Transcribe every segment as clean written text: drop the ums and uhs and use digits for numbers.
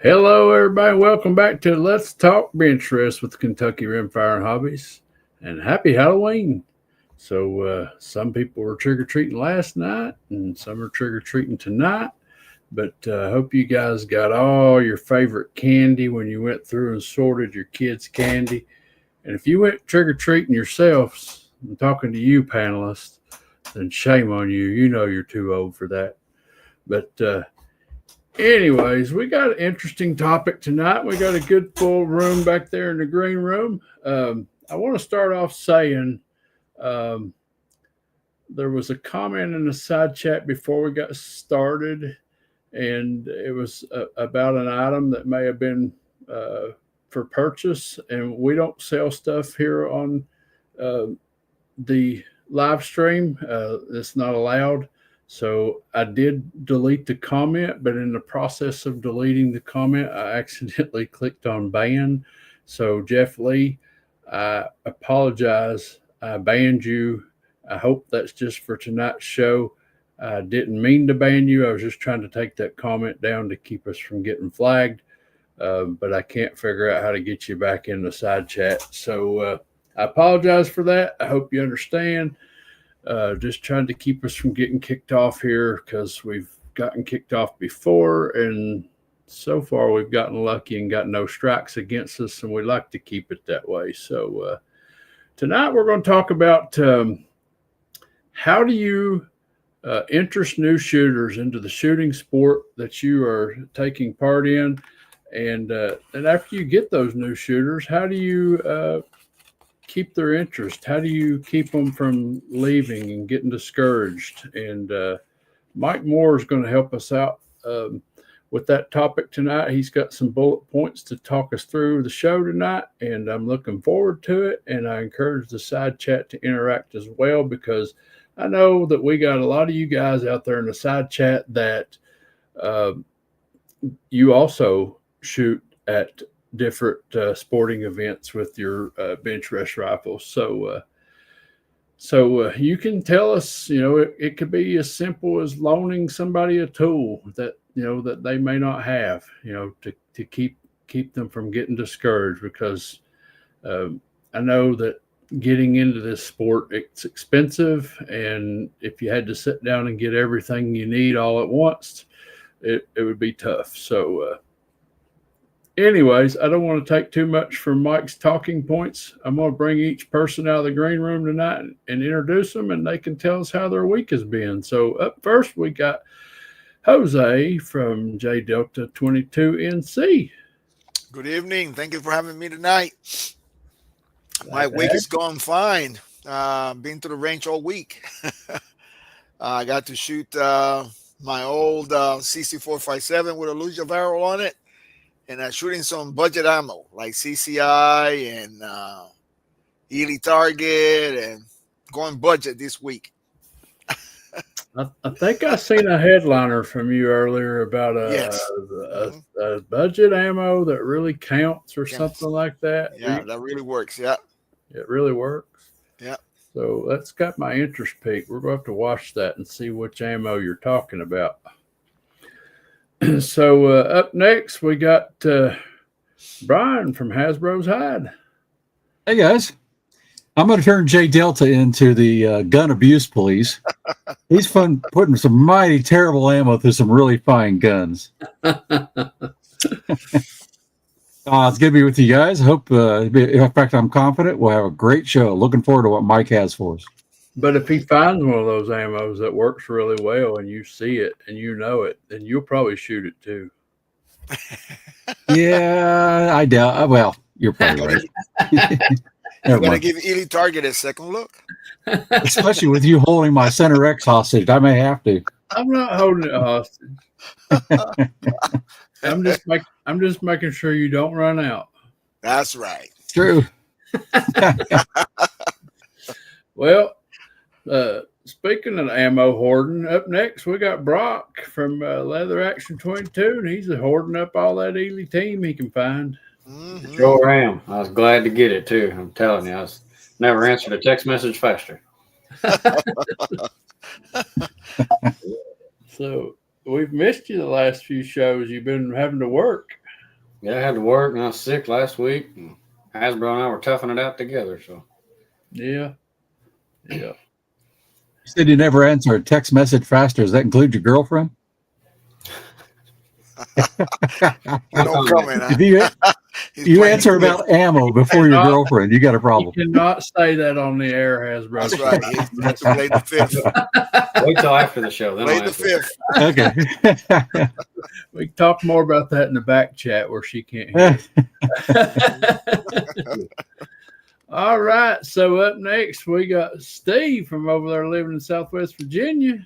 Hello, everybody. Welcome back to Let's Talk Benchrest with Kentucky Rimfire and Hobbies. And happy Halloween. So, some people were trick or treating last night, and some are trick or treating tonight. But I hope you guys got all your favorite candy when you went through and sorted your kids' candy. And if you went trick or treating yourselves, I'm talking to you, panelists, then shame on you. You know you're too old for that. But anyways, we got an interesting topic tonight. We got a good full room back there in the green room. I want to start off saying um, there was a comment in the side chat before we got started, and it was about an item that may have been uh, for purchase. And we don't sell stuff here on uh, the live stream. It's not allowed. So I did delete the comment, but in the process of deleting the comment, I accidentally clicked on ban. So Jeff Lee, I apologize. I banned you. I hope that's just for tonight's show. I didn't mean to ban you. I was just trying to take that comment down to keep us from getting flagged. But I can't figure out how to get you back in the side chat. So I apologize for that. I hope you understand. Just trying to keep us from getting kicked off here because we've gotten kicked off before, and so far we've gotten lucky and got no strikes against us, and we like to keep it that way. So tonight we're going to talk about how do you interest new shooters into the shooting sport that you are taking part in, and after you get those new shooters, how do you keep their interest? How do you keep them from leaving and getting discouraged? And Mike Moore is going to help us out with that topic tonight. He's got some bullet points to talk us through the show tonight, and I'm looking forward to it. And I encourage the side chat to interact as well, because I know that we got a lot of you guys out there in the side chat that uh, you also shoot at different sporting events with your Benchrest rifles. So you can tell us, it could be as simple as loaning somebody a tool that that they may not have, to keep them from getting discouraged. Because I know that getting into this sport, it's expensive, and if you had to sit down and get everything you need all at once, it would be tough. So anyways, I don't want to take too much from Mike's talking points. I'm going to bring each person out of the green room tonight and introduce them, and they can tell us how their week has been. So up first, we got Jose from J Delta 22NC. Good evening. Thank you for having me tonight. My Glad to week have is going fine. Been to the range all week. I got to shoot my old CC457 with a Lucia barrel on it, and shooting some budget ammo like CCI and Ely Target, and going budget this week. I think I seen a headliner from you earlier about Yes. a, Hmm. a budget ammo that really counts or Yeah. something like that. Yeah, that really works. Yeah. It really works. Yeah. So that's got my interest peaked. We're going to have to watch that and see which ammo you're talking about. So up next, we got Brian from Hasbro's Hide. Hey guys, I'm going to turn Jay Delta into the gun abuse police. He's fun putting some mighty terrible ammo through some really fine guns. It's good to be with you guys. I hope, in fact, I'm confident we'll have a great show. Looking forward to what Mike has for us. But if he finds one of those ammos that works really well and you see it and you know it, then you'll probably shoot it too. Yeah, I doubt. Well, you're probably right. I'm going to give Ely Target a second look. Especially with you holding my Center X hostage, I may have to. I'm not holding it hostage. I'm just making sure you don't run out. That's right. True. Well, speaking of ammo hoarding, up next we got Brock from Leather Action 22, and he's hoarding up all that Ely team he can find. Mm-hmm. Sure am. I was glad to get it too. I'm telling you, I was never answered a text message faster. So we've missed you the last few shows. You've been having to work. Yeah, I had to work and I was sick last week. And Hasbro and I were toughing it out together. So Yeah. You said you never answer a text message faster. Does that include your girlfriend? No comment, huh? If you He's you playing answer the fifth. about ammo before your girlfriend, you got a You problem. cannot say that on the air, Hasbro. That's right. He has to play the fifth. wait till after the show. Then Play I'll the answer. fifth. Okay. We can talk more about that in the back chat where she can't hear. All right. So up next, we got Steve from over there living in Southwest Virginia.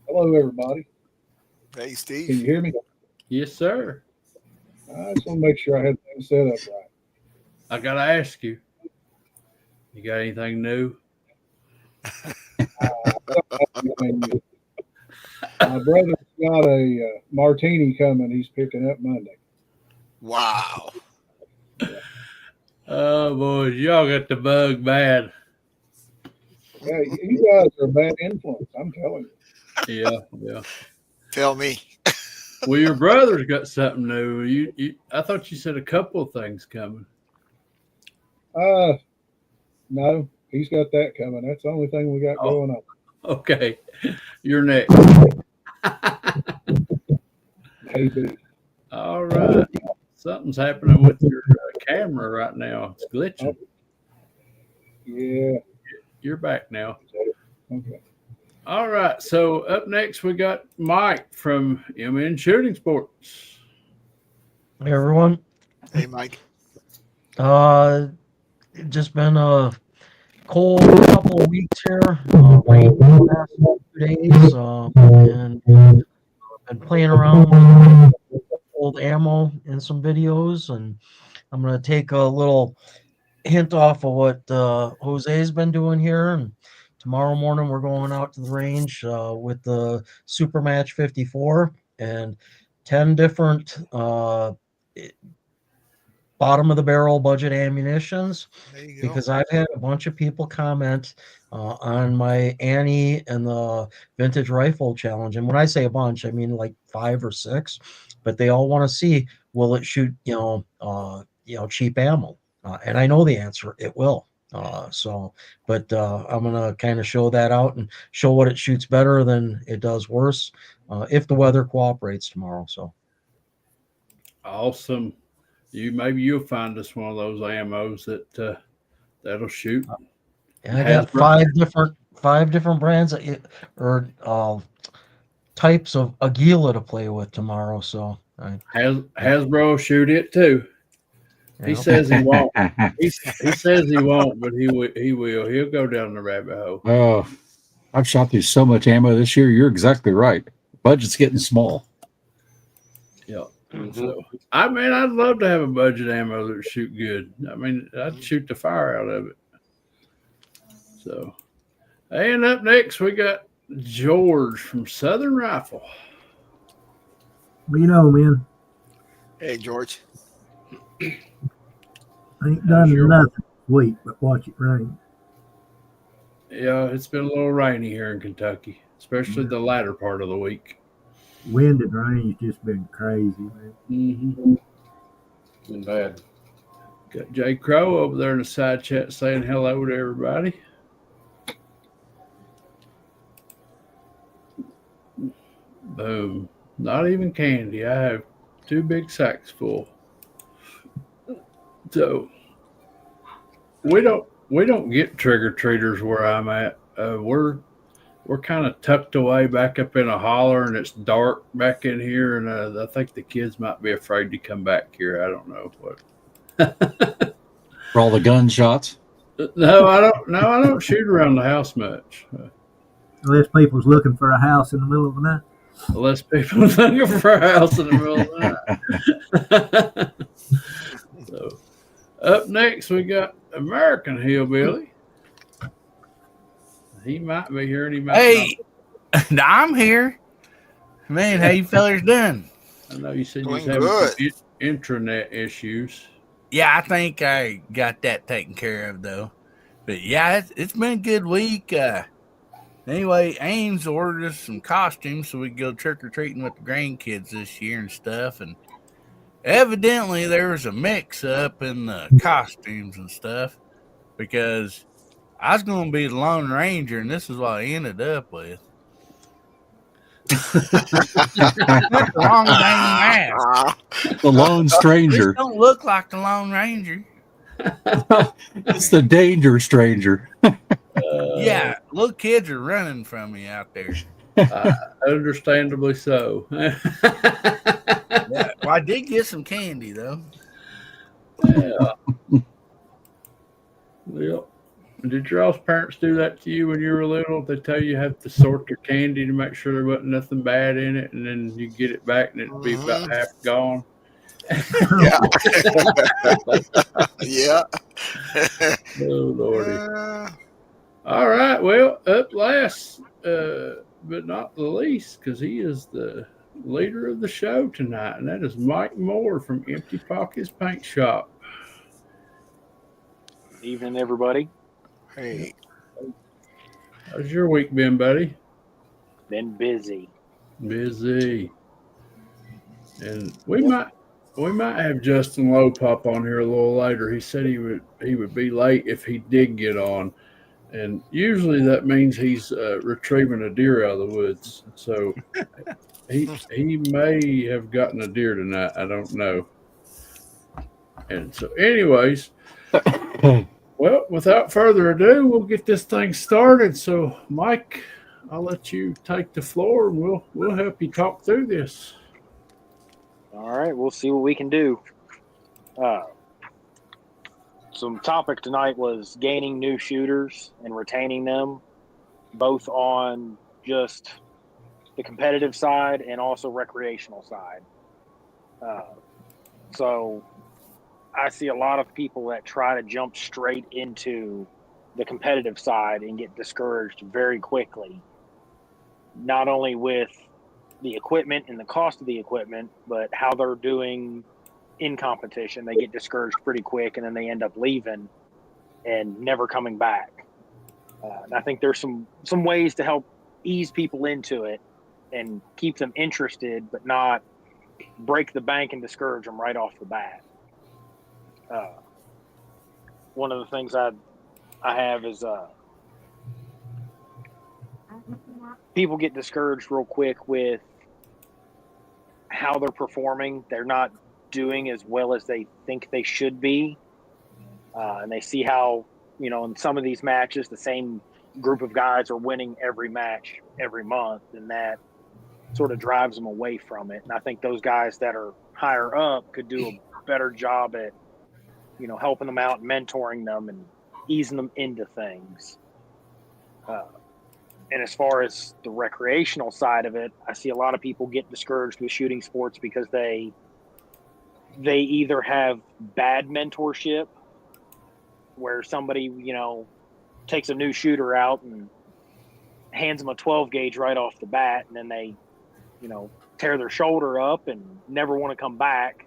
Hello, everybody. Hey, Can you Steve. hear me? Yes, sir. I just want to make sure I had things set up right. I got to ask you, you got anything new? My brother's got a martini coming. He's picking up Monday. Wow. Oh, boys, y'all got the bug bad. Yeah, you guys are a bad influence. I'm telling you. Yeah. Tell me. Well, your brother's got something new. I thought you said a couple of things coming. No, he's got that coming. That's the only thing we got going on. Okay, you're next. Maybe. All right. Something's happening with your camera right now. It's glitching. Yeah. You're back now. Okay. All right. So up next, we got Mike from MN Shooting Sports. Hey everyone. Hey, Mike. Just been a cold couple of weeks here. Rain the last 2 days. And been playing around with old ammo in some videos, and I'm gonna take a little hint off of what Jose's been doing here. And tomorrow morning we're going out to the range with the Super Match 54 and 10 different bottom of the barrel budget ammunitions, There you go. because I've had a bunch of people comment on my Annie and the vintage rifle challenge. And when I say a bunch, I mean like 5 or 6, but they all want to see, will it shoot, cheap ammo? And I know the answer, it will. But I'm going to kind of show that out and show what it shoots better than it does worse if the weather cooperates tomorrow. So Awesome. Maybe you'll find us one of those ammos that'll shoot. and I got five different brands or types of Aguila to play with tomorrow. So Hasbro shoot it too. He says he won't. He says he won't, but he will. He'll go down the rabbit hole. Oh, I've shot through so much ammo this year. You're exactly right. Budget's getting small. Yeah. Mhm. So, I mean, I'd love to have a budget ammo that would shoot good. I mean, I'd shoot the fire out of it. So, and up next, we got George from Southern Rifle. Well, you know, man, Hey, George. I ain't done nothing this week but watch it rain. Yeah, it's been a little rainy here in Kentucky, especially the latter part of the week. Wind and rain's just been crazy, man. Mm-hmm. Been bad. Got Jay Crow over there in the side chat saying hello to everybody. Boom. Not even candy. I have 2 big sacks full. So we don't get trick or treaters where I'm at. We're kind of tucked away back up in a holler, and it's dark back in here. And I think the kids might be afraid to come back here. I don't know what. For all the gunshots. No, I don't. No, I don't shoot around the house much. Unless people's looking for a house in the middle of the night. Unless people are looking for a house in the middle of the night. So, up next, we got American Hillbilly. He might be here and he might Hey, I'm here. Man, how you fellas doing? not. I know you said you was Doing having good. some intranet issues. Yeah, I think I got that taken care of though. But yeah, it's been a good week. Anyway, Ames ordered us some costumes so we could go trick or treating with the grandkids this year and stuff. And evidently, there was a mix up in the costumes and stuff because I was going to be the Lone Ranger, and this is what I ended up with. The wrong dang mask. The Lone This Stranger. don't look like the Lone Ranger. It's the Danger Stranger. Yeah, little kids are running from me out there. Understandably so. Yeah, well, I did get some candy though. Yeah. Well, did your all's parents do that to you when you were little? They tell you have to sort your candy to make sure there wasn't nothing bad in it, and then you get it back and it'd be about half gone. Yeah. Yeah. Oh Lordy. All right. Well, up last, but not the least, because he is the leader of the show tonight, and that is Mike Moore from Empty Pockets Paint Shop. Evening, everybody. Hey. How's your week been, buddy? Been busy. Busy. And we might have Justin Lowe pop on here a little later. He said he would be late if he did get on. And usually that means he's retrieving a deer out of the woods. So he may have gotten a deer tonight. I don't know. And so anyways, well, without further ado, we'll get this thing started. So Mike, I'll let you take the floor and we'll help you talk through this. All right, we'll see what we can do. Some topic tonight was gaining new shooters and retaining them, both on just the competitive side and also recreational side. So I see a lot of people that try to jump straight into the competitive side and get discouraged very quickly, not only with the equipment and the cost of the equipment, but how they're doing in competition. They get discouraged pretty quick, and then they end up leaving and never coming back. And I think there's some ways to help ease people into it and keep them interested, but not break the bank and discourage them right off the bat. One of the things I have is people get discouraged real quick with how they're performing. They're not doing as well as they think they should be. And they see how, in some of these matches, the same group of guys are winning every match every month, and that sort of drives them away from it. And I think those guys that are higher up could do a better job at, helping them out, mentoring them, and easing them into things. And as far as the recreational side of it, I see a lot of people get discouraged with shooting sports because they either have bad mentorship where somebody, takes a new shooter out and hands them a 12 gauge right off the bat, and then they, tear their shoulder up and never want to come back.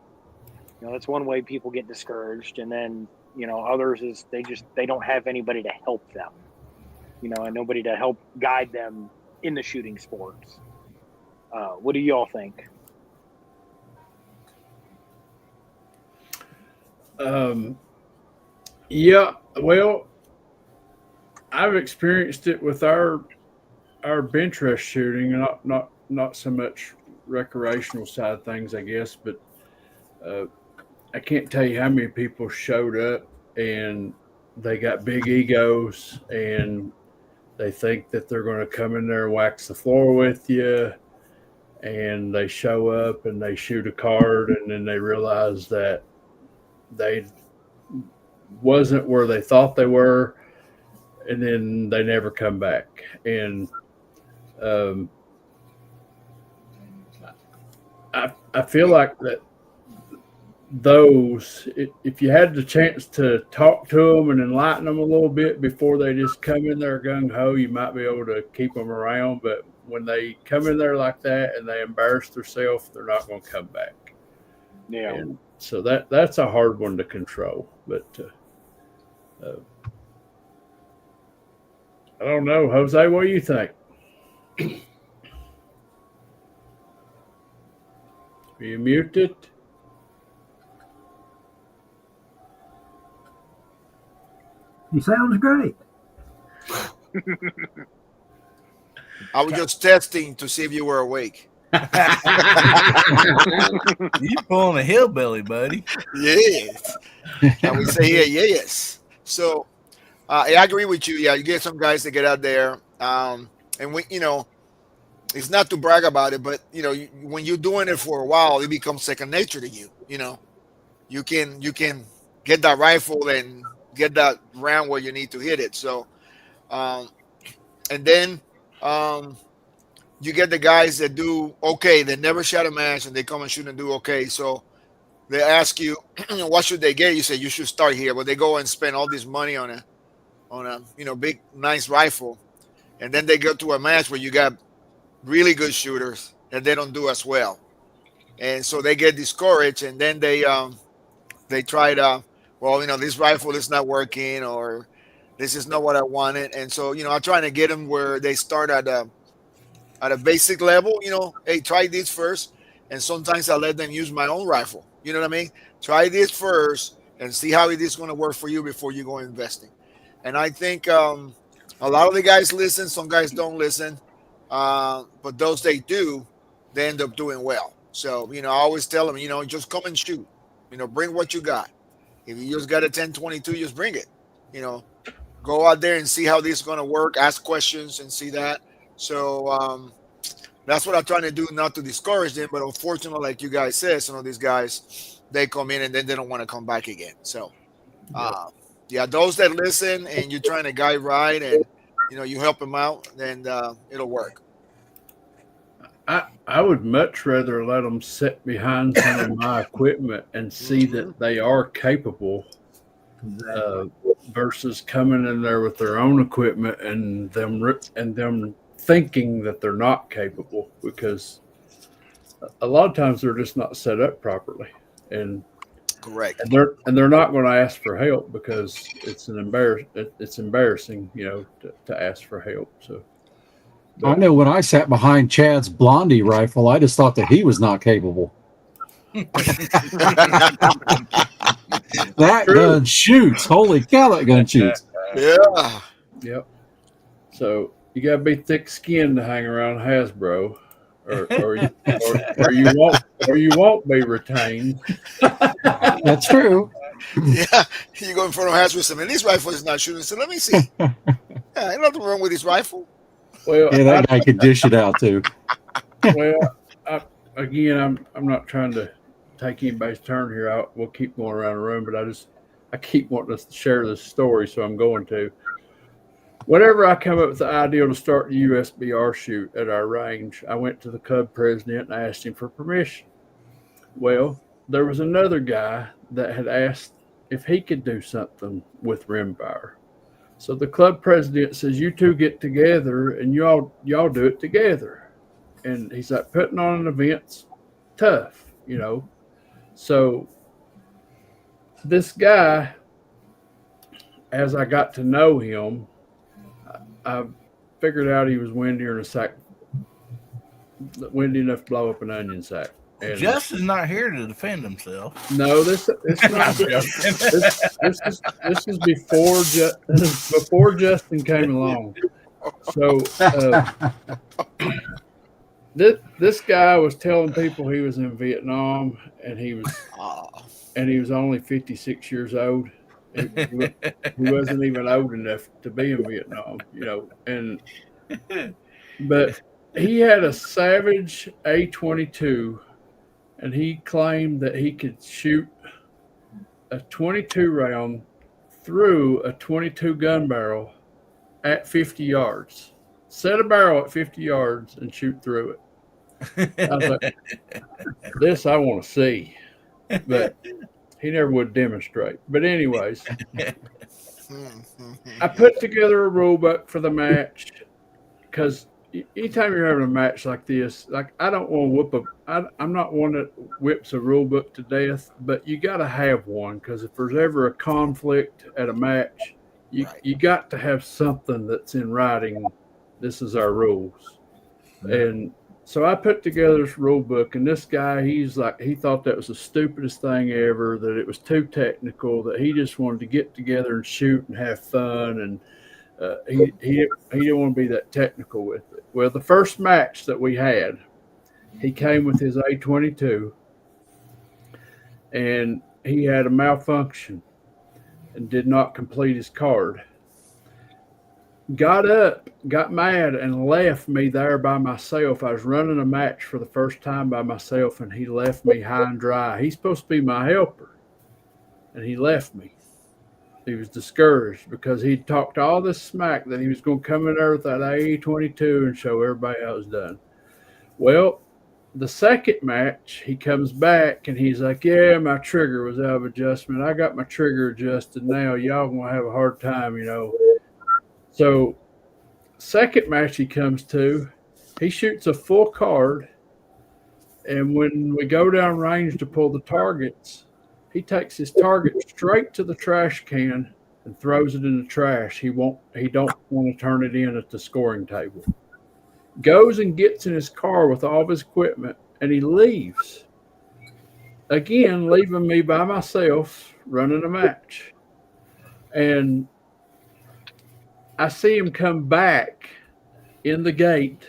That's one way people get discouraged. And then, others is they don't have anybody to help them, and nobody to help guide them in the shooting sports. What do y'all think? Yeah, well, I've experienced it with our Benchrest shooting, not so much recreational side of things, I guess, but I can't tell you how many people showed up and they got big egos and they think that they're going to come in there and wax the floor with you, and they show up and they shoot a card, and then they realize that they wasn't where they thought they were, and then they never come back. And I feel like that those, if you had the chance to talk to them and enlighten them a little bit before they just come in there gung-ho, you might be able to keep them around. But when they come in there like that and they embarrass themselves, they're not going to come back. Yeah. And so that's a hard one to control. But I don't know, Jose. What do you think? Are you muted? He sounds great. I was just testing to see if you were awake. You pulling a hillbilly, buddy. Yes. And we say here, yes. So I agree with you. Yeah, you get some guys that get out there. And we, it's not to brag about it, but when you're doing it for a while, it becomes second nature to you. You can get that rifle and get that round where you need to hit it. So, and then you get the guys that do okay. They never shot a match and they come and shoot and do okay. So they ask you, what should they get? You say you should start here, but they go and spend all this money on a big nice rifle, and then they go to a match where you got really good shooters and they don't do as well, and so they get discouraged, and then they try to, this rifle is not working, or this is not what I wanted, and so I'm trying to get them where they start at a basic level. Hey, try this first, and sometimes I let them use my own rifle. You know what I mean? Try this first and see how it is going to work for you before you go investing. And I think a lot of the guys listen. Some guys don't listen, but those they do, they end up doing well. So I always tell them, just come and shoot. Bring what you got. If you just got a 10-22, just bring it. Go out there and see how this is going to work. Ask questions and see that. So that's what I'm trying to do, not to discourage them, but unfortunately, like you guys said, some of these guys, they come in and then they don't want to come back again. So, those that listen and you're trying to guide right and you help them out, then it'll work. I would much rather let them sit behind some of my equipment and see that they are capable, versus coming in there with their own equipment and them thinking that they're not capable, because a lot of times they're just not set up properly, and correct, and they're not going to ask for help because it's embarrassing, to ask for help. So I know when I sat behind Chad's Blondie rifle, I just thought that he was not capable. That gun shoots. Holy cow, that gun shoots. Yeah. Yep. So you got to be thick-skinned to hang around Hasbro, or you won't be retained. That's true. Yeah, you go in front of Hasbro and say, "Man, this rifle is not shooting." So let me see. Yeah, ain't nothing wrong with this rifle. Well, yeah, that guy could dish it out too. Well, I'm not trying to take anybody's turn here. We'll keep going around the room, but I keep wanting us to share this story, so I'm going to. Whenever I come up with the idea to start the USBR shoot at our range, I went to the club president and asked him for permission. Well, there was another guy that had asked if he could do something with Rimfire. So the club president says, "You two get together and y'all do it together." And he's like, putting on an event's tough, So this guy, as I got to know him, I figured out he was windy enough to blow up an onion sack. And Justin's not here to defend himself. No, this is before Justin came along. So this guy was telling people he was in Vietnam, and he was only 56 years old. He wasn't even old enough to be in Vietnam, but he had a Savage A22, and he claimed that he could shoot a 22 round through a 22 gun barrel at 50 yards. Set a barrel at 50 yards and shoot through it. I was like, this I want to see. But he never would demonstrate. But anyways, I put together a rule book for the match, because anytime you're having a match like this, like, I don't want to I'm not one that whips a rule book to death, but you got to have one, because if there's ever a conflict at a match, You got to have something that's in writing. This is our rules. And so I put together this rule book, and this guy, he thought that was the stupidest thing ever, that it was too technical, that he just wanted to get together and shoot and have fun, and he didn't want to be that technical with it. Well, the first match that we had, he came with his A22, and he had a malfunction and did not complete his card. Got up, got mad, and left me there by myself. I was running a match for the first time by myself, and he left me high and dry. He's supposed to be my helper, and he left me. He was discouraged because he'd talked all this smack that he was going to come in there with that A22 and show everybody how it was done. Well, the second match, he comes back, and he's like, yeah, my trigger was out of adjustment. I got my trigger adjusted now. Y'all going to have a hard time, you know. So, second match he comes to, he shoots a full card, and when we go down range to pull the targets, he takes his target straight to the trash can and throws it in the trash. He don't want to turn it in at the scoring table. Goes and gets in his car with all of his equipment, and he leaves. Again, leaving me by myself running a match. And I see him come back in the gate,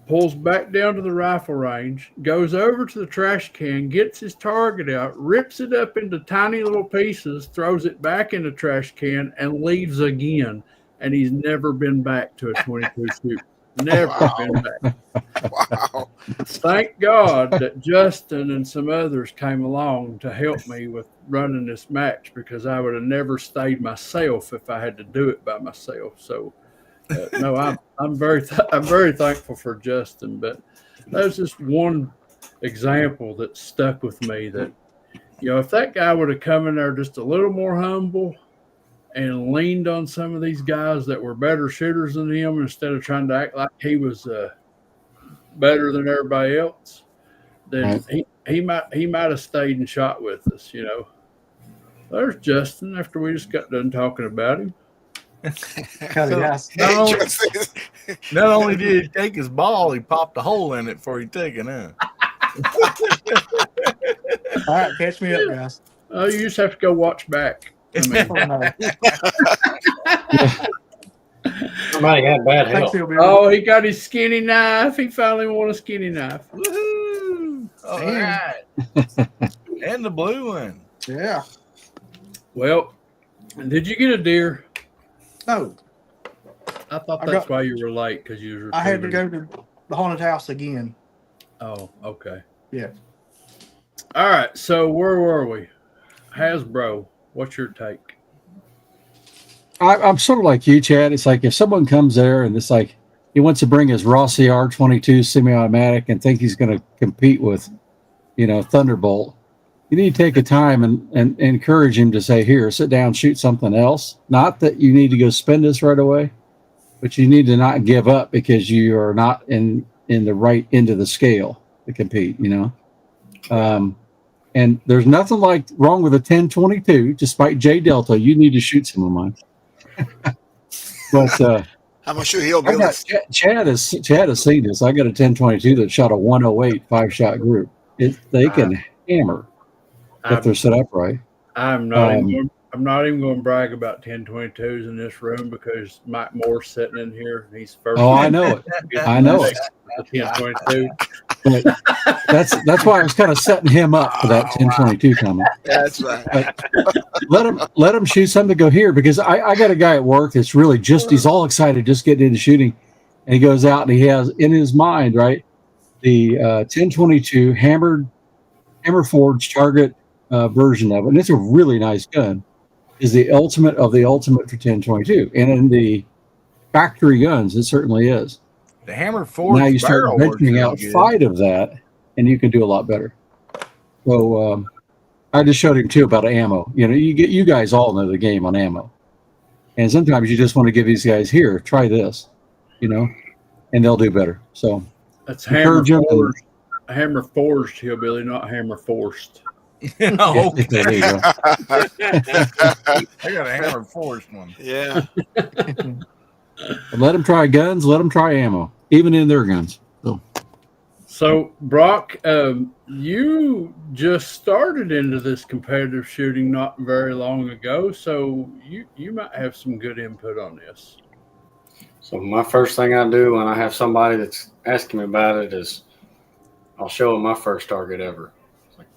pulls back down to the rifle range, goes over to the trash can, gets his target out, rips it up into tiny little pieces, throws it back in the trash can, and leaves again. And he's never been back to a 22 shoot. Never been back. Wow. Thank God that Justin and some others came along to help me with running this match, because I would have never stayed myself if I had to do it by myself. So, no, I'm very thankful for Justin. But that was just one example that stuck with me. That, you know, if that guy would have come in there just a little more humble and leaned on some of these guys that were better shooters than him, instead of trying to act like he was better than everybody else, then he might have stayed and shot with us, you know. There's Justin after we just got done talking about him. Not only did he take his ball, he popped a hole in it before he took it, huh? All right, catch me up, guys. Oh, you just have to go watch back. I mean, Somebody had bad health. oh, he got his skinny knife. He finally won a skinny knife. Woohoo! All right. And the blue one. Yeah. Well, did you get a deer? No. I thought that's why you were late, because you were. I had to go to the haunted house again. Oh, okay. Yeah. All right. So where were we? Hasbro. What's your take? I'm sort of like you, Chad. It's like if someone comes there and it's like he wants to bring his Rossi R22 semi-automatic and think he's going to compete with, you know, Thunderbolt, you need to take a time and encourage him to say, here, sit down, shoot something else. Not that you need to go spend this right away, but you need to not give up because you are not in the right end of the scale to compete, you know. And there's nothing wrong with a 10-22. Despite J Delta, you need to shoot some of mine. But I'm gonna shoot he'll build it. Chad has seen this. I got a 10-22 that shot a 108 5-shot group. They can hammer if they're set up right. I'm not even going to brag about 10-22s in this room because Mike Moore's sitting in here. And he's first. Oh, I know it. I know it. 10-22. But that's why I was kind of setting him up for that 10-22 comment. That's right. But let him shoot something to go here, because I got a guy at work that's really he's all excited just getting into shooting, and he goes out and he has in his mind, right, the 10-22 hammer forged target version of it, and it's a really nice gun. Is the ultimate of the ultimate for 10-22, and in the factory guns, it certainly is. The hammer forged. Now you start venturing outside of that, and you can do a lot better. So I just showed him too about ammo. You know, you guys all know the game on ammo, and sometimes you just want to give these guys, here, try this, you know, and they'll do better. So that's hammer forged, hillbilly, not hammer forced. Oh, Yeah, there you go. I got a Hammer Forest one. Yeah. Let them try guns. Let them try ammo, even in their guns. So, Brock, you just started into this competitive shooting not very long ago, so you might have some good input on this. So my first thing I do when I have somebody that's asking me about it is I'll show them my first target ever. It's like,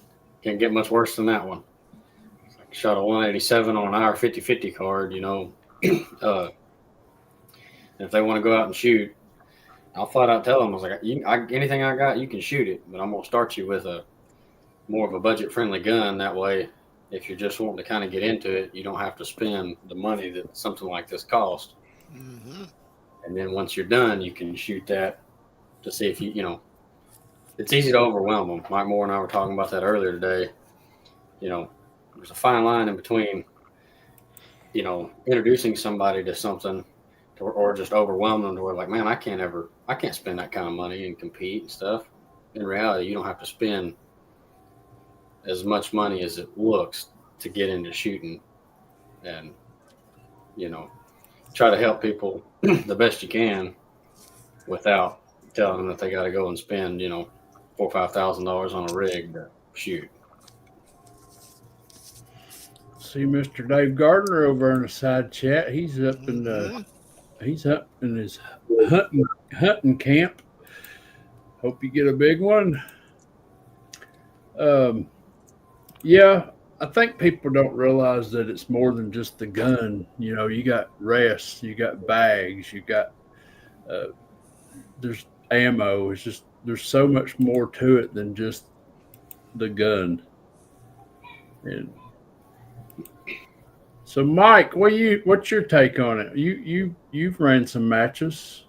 can't get much worse than that one. It's like shot a 187 on an IR 50/50 card, you know. If they want to go out and shoot, I'll flat out tell them, I was like, anything I got, you can shoot it, but I'm going to start you with a more of a budget-friendly gun. That way, if you're just wanting to kind of get into it, you don't have to spend the money that something like this costs. Mm-hmm. And then once you're done, you can shoot that to see if you know, it's easy to overwhelm them. Mike Moore and I were talking about that earlier today. You know, there's a fine line in between, you know, introducing somebody to something or just overwhelm them to where like, man, I can't spend that kind of money and compete and stuff. In reality, you don't have to spend as much money as it looks to get into shooting, and, you know, try to help people the best you can without telling them that they got to go and spend, you know, $4,000 or $5,000 on a rig to shoot. See Mr. Dave Gardner over in the side chat. He's up in his hunting camp. Hope you get a big one. Yeah, I think people don't realize that it's more than just the gun. You know, you got rests, you got bags, you got there's ammo. It's just there's so much more to it than just the gun. And so, Mike, what's your take on it? You've ran some matches.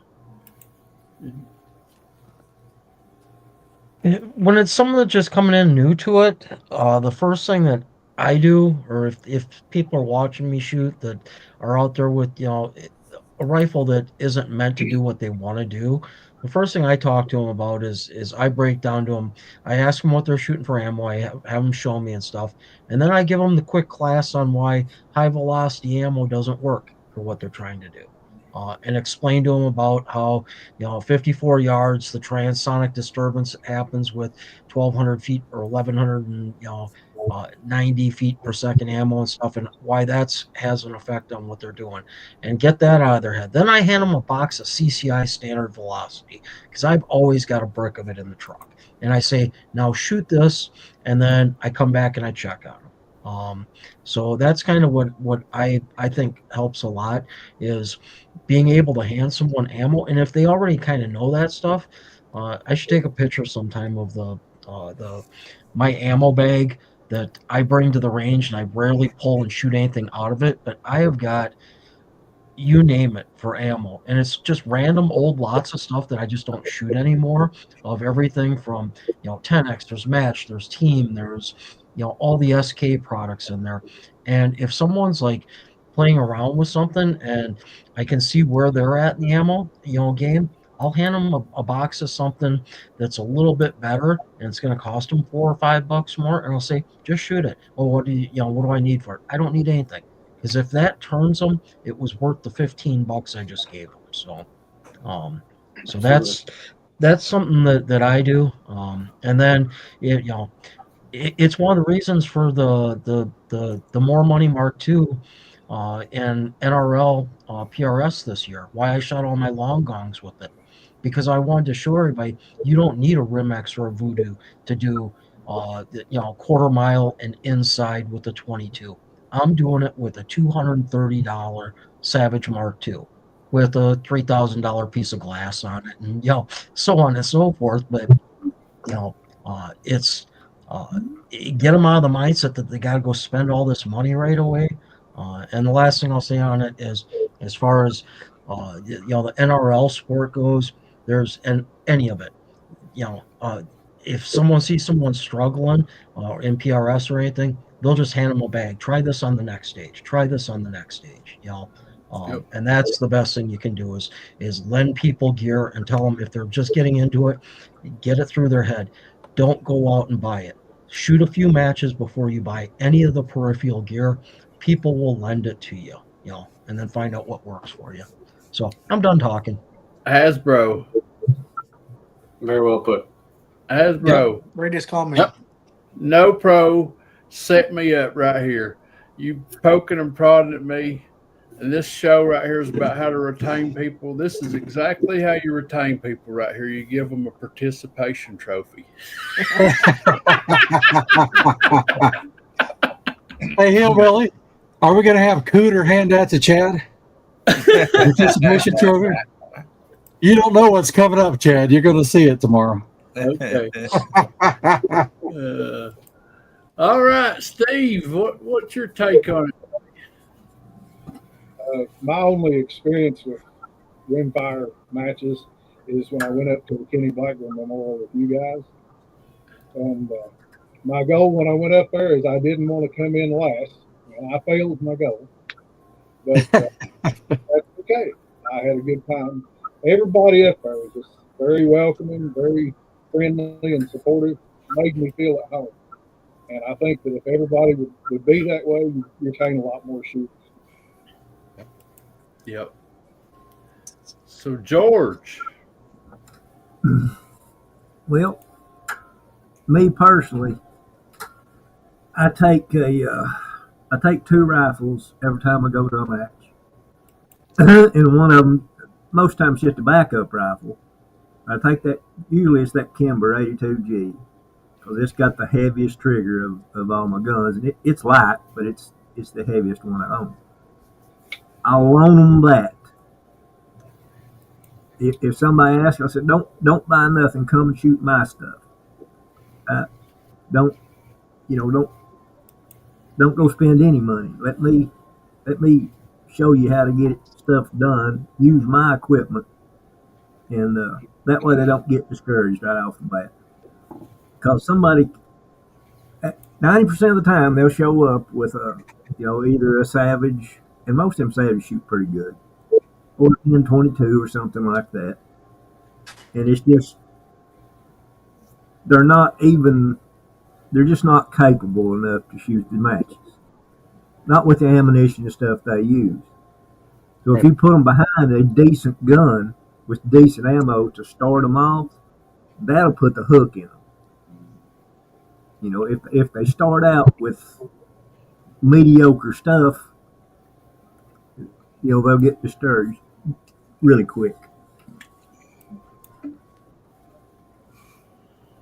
When it's someone that's just coming in new to it, the first thing that I do, or if people are watching me shoot that are out there with, you know, a rifle that isn't meant to do what they want to do, the first thing I talk to them about is I break down to them. I ask them what they're shooting for ammo. I have them show me and stuff, and then I give them the quick class on why high velocity ammo doesn't work for what they're trying to do. And explain to them about how, you know, 54 yards, the transonic disturbance that happens with 1,200 feet or 1,100 and, you know, 90 feet per second ammo and stuff, and why that's has an effect on what they're doing, and get that out of their head. Then I hand them a box of CCI standard velocity because I've always got a brick of it in the truck, and I say, now shoot this, and then I come back and I check on them. So that's kind of what I think helps a lot is being able to hand someone ammo. And if they already kind of know that stuff, I should take a picture sometime of my ammo bag that I bring to the range, and I rarely pull and shoot anything out of it, but I have got, you name it, for ammo, and it's just random old lots of stuff that I just don't shoot anymore, of everything from, you know, 10x, there's match, there's team, there's, you know, all the SK products in there. And if someone's like playing around with something and I can see where they're at in the ammo, you know, game, I'll hand them a box of something that's a little bit better, and it's going to cost them $4 or $5 more, and I'll say, just shoot it. Well, what do I need for it? I don't need anything, because if that turns them, it was worth the $15 I just gave them. So that's something that I do. And then it's one of the reasons for the more money Mark II and NRL PRS this year. Why I shot all my long gongs with it, because I wanted to show everybody you don't need a Rimex or a Voodoo to do quarter mile and inside with the 22. I'm doing it with a $230 Savage Mark II with a $3,000 piece of glass on it, and so on and so forth. But it's get them out of the mindset that they got to go spend all this money right away. And the last thing I'll say on it is, as far as the NRL sport goes, any of it, if someone sees someone struggling in PRS or anything, they'll just hand them a bag. Try this on the next stage. Try this on the next stage. And that's the best thing you can do is lend people gear and tell them, if they're just getting into it, get it through their head. Don't go out and buy it. shoot a few matches before you buy any of the peripheral gear. People will lend it to you, and then find out what works for you. So I'm done talking. Hasbro. Very well put. Hasbro. Read this comment. Yep. No pro set me up right here. You poking and prodding at me. And this show right here is about how to retain people. This is exactly how you retain people right here. You give them a participation trophy. Hey, Hillbilly, are we going to have Cooter hand that to Chad? Participation trophy? You don't know what's coming up, Chad. You're going to see it tomorrow. Okay. All right, Steve, what's your take on it? My only experience with Rimfire matches is when I went up to the Kenny Blackburn Memorial with you guys. And my goal when I went up there is I didn't want to come in last. And I failed my goal. But that's okay. I had a good time. Everybody up there was just very welcoming, very friendly and supportive. Made me feel at home. And I think that if everybody would be that way, you retain a lot more shooters. Yep. So, George. Well, me personally, I take two rifles every time I go to a match, and one of them, most times, just a backup rifle. I take that. Usually, it's that Kimber 82G because it's got the heaviest trigger of all my guns, and it's light, but it's the heaviest one I own. I'll loan them that. If somebody asks, I said, don't buy nothing. Come and shoot my stuff. Don't go spend any money. Let me show you how to get stuff done. Use my equipment, and that way they don't get discouraged right off the bat. Because 90% of the time they'll show up with either a Savage, and most of them Savages shoot pretty good, or an M22 or something like that. And it's just they're just not capable enough to shoot the matches. Not with the ammunition and stuff they use. So if you put them behind a decent gun with decent ammo to start them off, that'll put the hook in them. If they start out with mediocre stuff, they'll get discouraged really quick.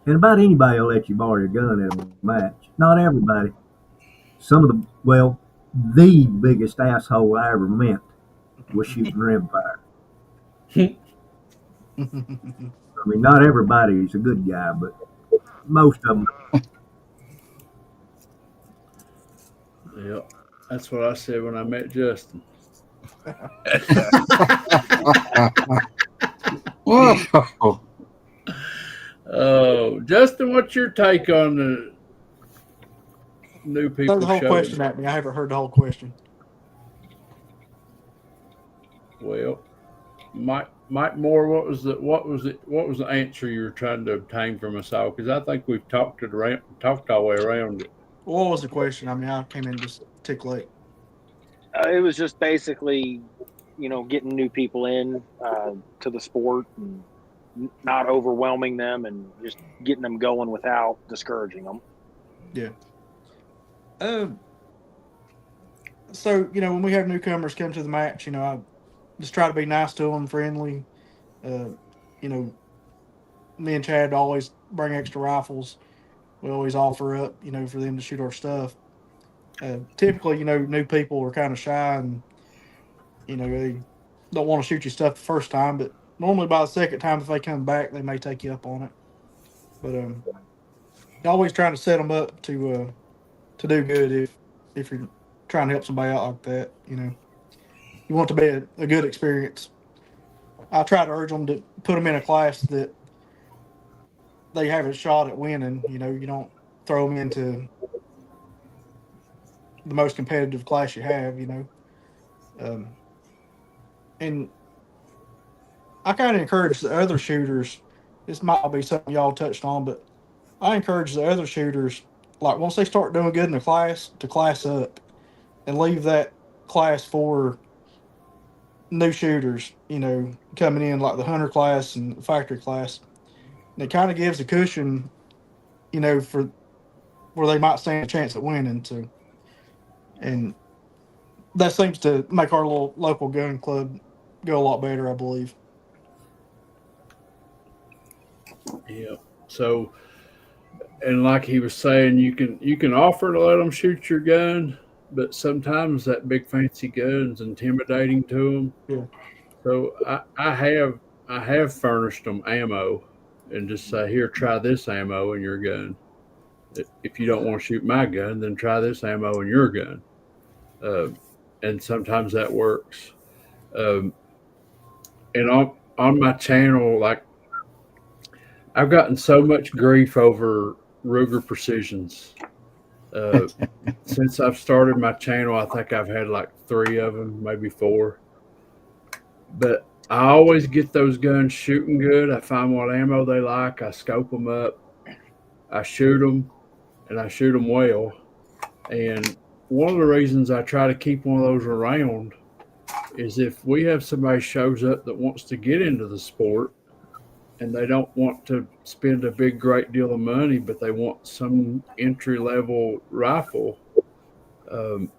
And about anybody will let you borrow your gun at a match. Not everybody. The biggest asshole I ever met was shooting rimfire. I mean, not everybody is a good guy, but most of them. Yep. That's what I said when I met Justin. Whoa. Oh, Justin, what's your take on the new people Throw the whole showing? question at me. I haven't heard the whole question. Well, Mike Moore, what was the answer you were trying to obtain from us all? Because I think we've talked all the way around it. What was the question? I mean, I came in just a tick late. It was just basically, getting new people in to the sport and not overwhelming them and just getting them going without discouraging them. Yeah. So, when we have newcomers come to the match, I just try to be nice to them, friendly. Me and Chad always bring extra rifles. We always offer up, for them to shoot our stuff. Typically, new people are kind of shy and, they don't want to shoot your stuff the first time, but normally by the second time, if they come back, they may take you up on it. But always trying to set them up to do good if you're trying to help somebody out like that. You want it to be a good experience. I try to urge them to put them in a class that they have a shot at winning. You don't throw them into the most competitive class you have. And I kind of encourage the other shooters. This might be something y'all touched on, but I encourage the other shooters like once they start doing good in the class, to class up and leave that class for new shooters, coming in like the hunter class and the factory class. And it kind of gives a cushion, for where they might stand a chance at winning. So, and that seems to make our little local gun club go a lot better, I believe. Yeah. So, and like he was saying, you can offer to let them shoot your gun, but sometimes that big fancy gun's intimidating to them. Yeah. So I have furnished them ammo, and just say, here, try this ammo in your gun. If you don't want to shoot my gun, then try this ammo in your gun. Uh, and sometimes that works. Um, and on my channel, like, I've gotten so much grief over Ruger Precisions. Uh, since I've started my channel, I think I've had like three of them, maybe four. But I always get those guns shooting good. I find what ammo they like. I scope them up. I shoot them, and I shoot them well. And one of the reasons I try to keep one of those around is if we have somebody shows up that wants to get into the sport and they don't want to spend a big great deal of money, but they want some entry level rifle, um,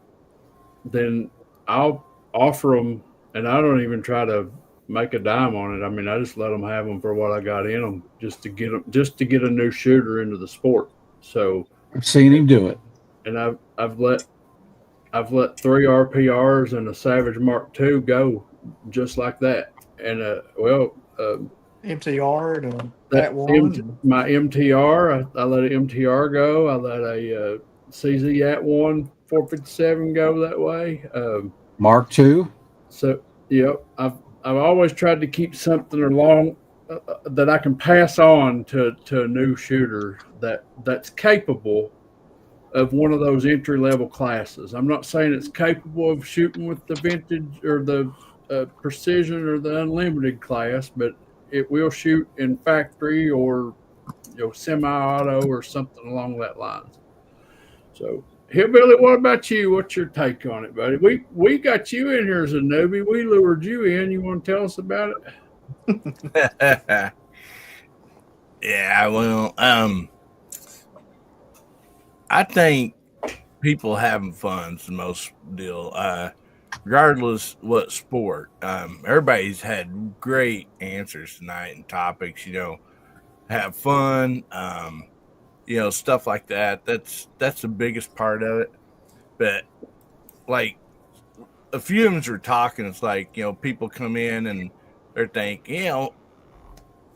then I'll offer them, and I don't even try to make a dime on it. I mean, I just let them have them for what I got in them, just to get a new shooter into the sport. So I've seen him do it, and I've let three RPRs and a Savage Mark II go just like that. And MTR and that one. my MTR, I let an MTR go. I let a CZ at one 457 go that way. Mark II. So I've always tried to keep something along that I can pass on to a new shooter that's capable of one of those entry level classes. I'm not saying it's capable of shooting with the vintage or the precision or the unlimited class, but it will shoot in factory or semi-auto or something along that lines. So, Hillbilly, what about you? What's your take on it, buddy? We got you in here as a newbie. We lured you in. You want to tell us about it? Yeah, well, I think people having fun is the most deal. Regardless what sport, everybody's had great answers tonight and topics. Have fun. Stuff like that. That's the biggest part of it. But like a few of them are talking, it's like people come in and they're thinking,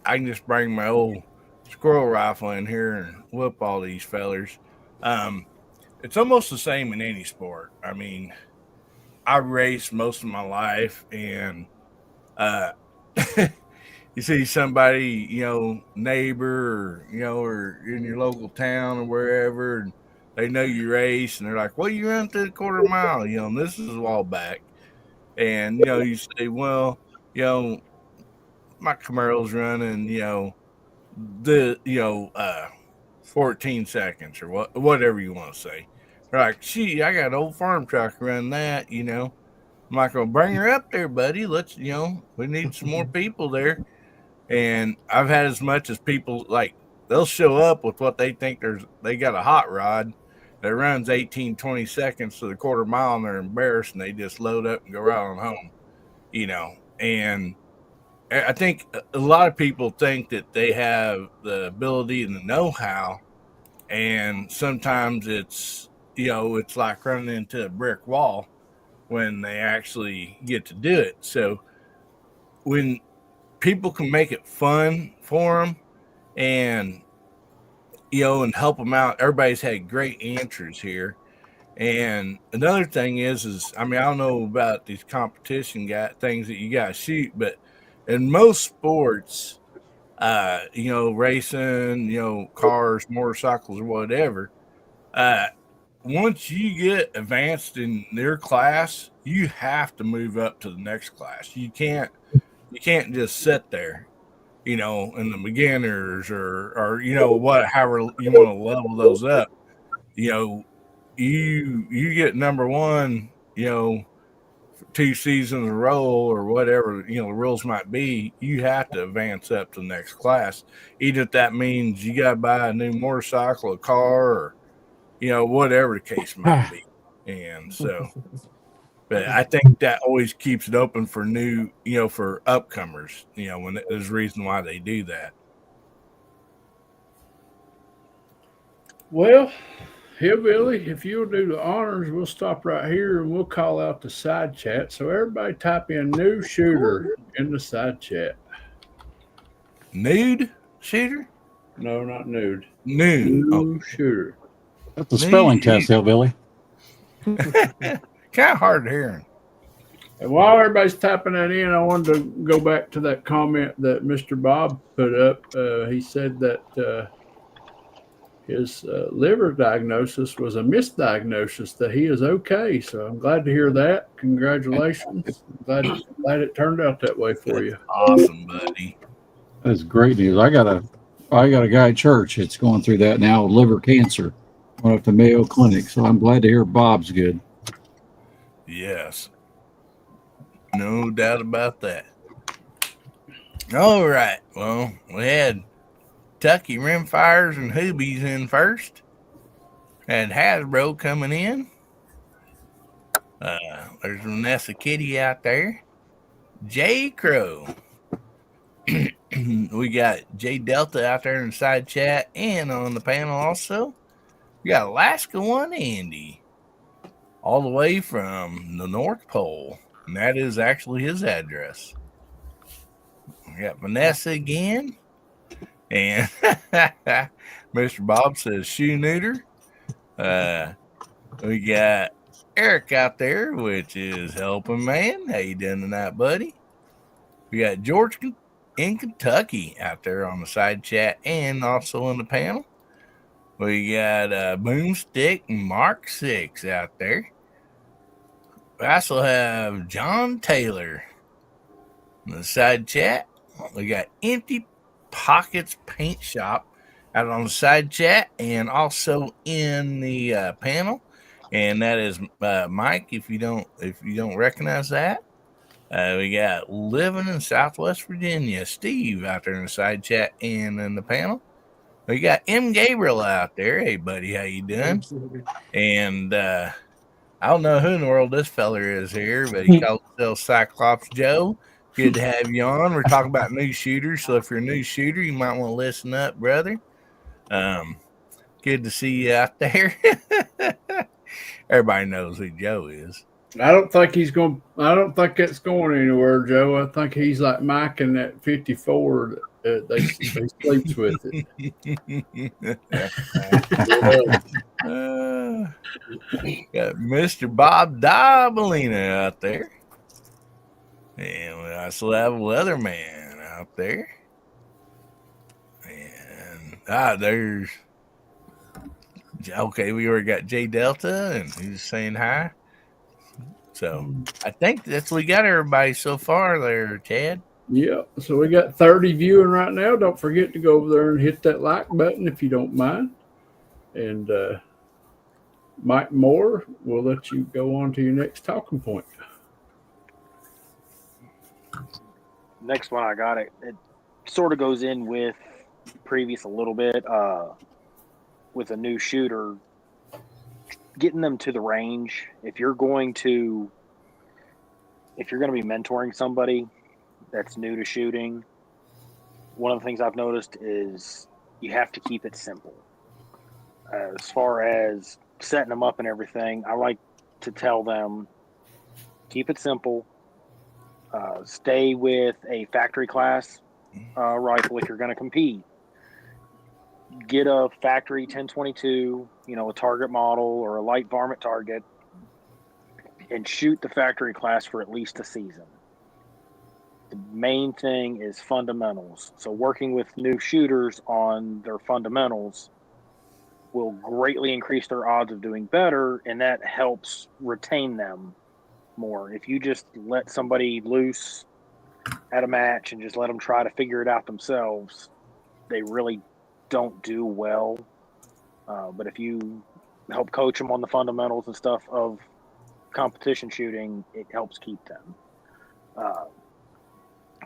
I can just bring my old squirrel rifle in here and whoop all these fellers. It's almost the same in any sport. I mean, I raced most of my life, and you see somebody, neighbor, or in your local town or wherever, and they know you race, and they're like, well, you run through the quarter mile, and this is a while back. And, you say, well, my Camaro's running, 14 seconds or whatever you want to say. They're like, gee, I got an old farm truck running that, I'm not going to bring her up there, buddy. Let's, we need some more people there. And I've had as much as people, like, they'll show up with what they think they got a hot rod that runs 18, 20 seconds to the quarter mile, and they're embarrassed, and they just load up and go right on home, And I think a lot of people think that they have the ability and the know-how, and sometimes it's, it's like running into a brick wall when they actually get to do it. So when people can make it fun for them and, and help them out, everybody's had great answers here. And another thing is, I mean, I don't know about these competition things that you guys shoot, but in most sports, racing, cars, motorcycles, or whatever, once you get advanced in their class, you have to move up to the next class. You can't just sit there, in the beginners or however you want to level those up. you get number one, 2 seasons in a row or whatever, the rules might be, you have to advance up to the next class. Even if that means you got to buy a new motorcycle, a car, or, whatever the case might be. And so, but I think that always keeps it open for new, for upcomers, when there's a reason why they do that. Well, Hillbilly, if you'll do the honors, we'll stop right here and we'll call out the side chat. So everybody type in new shooter in the side chat. Nude shooter? No, not nude. Nude. New shooter. That's the spelling test, Hillbilly. Kind of hard hearing. And while everybody's typing that in, I wanted to go back to that comment that Mr. Bob put up. He said that his liver diagnosis was a misdiagnosis, that he is okay. So I'm glad to hear that. Congratulations. I'm glad it turned out that way for you. Awesome, buddy. That's great news. I got a guy at church that's going through that now, liver cancer. Went up to Mayo Clinic. So I'm glad to hear Bob's good. Yes. No doubt about that. All right. Well, we had Kentucky Rimfires and Hobbies in first. Had Hasbro coming in. There's Vanessa Kitty out there. J Crow. We got J Delta out there in the side chat and on the panel also. We got Alaska One Andy, all the way from the North Pole, and that is actually his address. We got Vanessa again, and Mr. Bob says shoe neuter. We got Eric out there, which is helping man. How you doing tonight, buddy? We got George in Kentucky out there on the side chat and also in the panel. We got Boomstick and Mark 6 out there. We also have John Taylor in the side chat. We got Empty Pockets Paint Shop out on the side chat and also in the panel. And that is Mike. If you don't recognize that, we got living in Southwest Virginia, Steve out there in the side chat and in the panel. We got M. Gabriel out there. Hey, buddy, how you doing? And I don't know who in the world this feller is here, but he calls himself Cyclops Joe. Good to have you on. We're talking about new shooters, so if you're a new shooter, you might want to listen up, brother. Good to see you out there. Everybody knows who Joe is. I don't think it's going anywhere, Joe. I think he's like Mike in that 54. They sleeps with it. Got Mr. Bob Dabalina out there. And we also have Leatherman out there. And there's okay, we already got J Delta and he's saying hi. So I think we got everybody so far there, Chad. Yeah, so we got 30 viewing right now. Don't forget to go over there and hit that like button if you don't mind. And Mike Moore, we'll let you go on to your next talking point. Next one I got, it sort of goes in with previous a little bit with a new shooter, getting them to the range. If you're going to be mentoring somebody that's new to shooting, one of the things I've noticed is you have to keep it simple. As far as setting them up and everything, I like to tell them, keep it simple. Stay with a factory class rifle if you're going to compete. Get a factory 1022, a target model or a light varmint target, and shoot the factory class for at least a season. The main thing is fundamentals. So working with new shooters on their fundamentals will greatly increase their odds of doing better, and that helps retain them more. If you just let somebody loose at a match and just let them try to figure it out themselves, they really don't do well. But if you help coach them on the fundamentals and stuff of competition shooting, it helps keep them.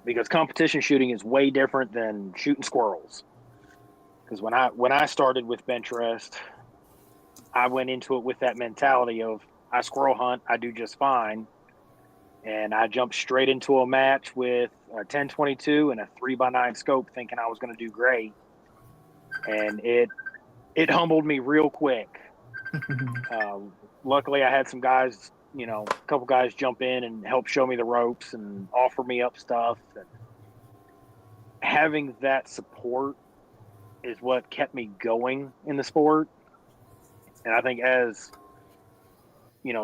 Because competition shooting is way different than shooting squirrels. Because when I started with Benchrest, I went into it with that mentality of I squirrel hunt, I do just fine, and I jumped straight into a match with a 1022 and a 3x9 scope, thinking I was going to do great, and it humbled me real quick. Luckily, I had some guys, a couple guys jump in and help show me the ropes and offer me up stuff. And having that support is what kept me going in the sport. And I think as,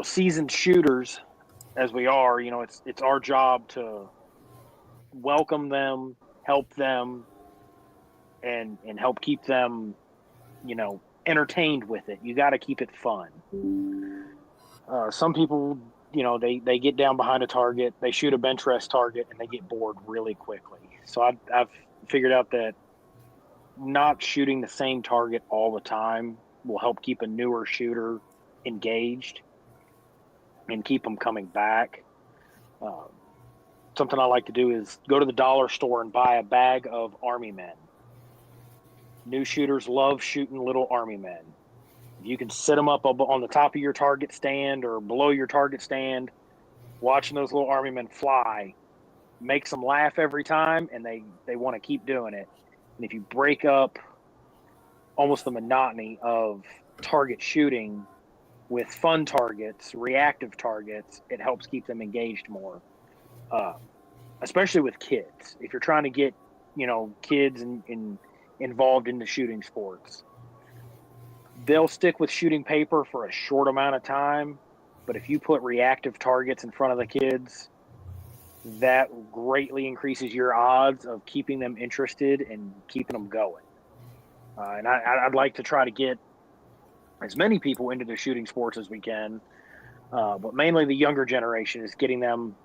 seasoned shooters, as we are, it's our job to welcome them, help them, and help keep them, entertained with it. You got to keep it fun. Some people, they get down behind a target, they shoot a Benchrest target, and they get bored really quickly. So I've figured out that not shooting the same target all the time will help keep a newer shooter engaged and keep them coming back. Something I like to do is go to the dollar store and buy a bag of Army Men. New shooters love shooting little Army Men. If you can sit them up on the top of your target stand or below your target stand, watching those little Army Men fly makes them laugh every time, and they want to keep doing it. And if you break up almost the monotony of target shooting with fun targets, reactive targets, it helps keep them engaged more, especially with kids. If you're trying to get, kids involved in the shooting sports, they'll stick with shooting paper for a short amount of time. But if you put reactive targets in front of the kids, that greatly increases your odds of keeping them interested and keeping them going. And I'd like to try to get as many people into the shooting sports as we can, but mainly the younger generation is getting them,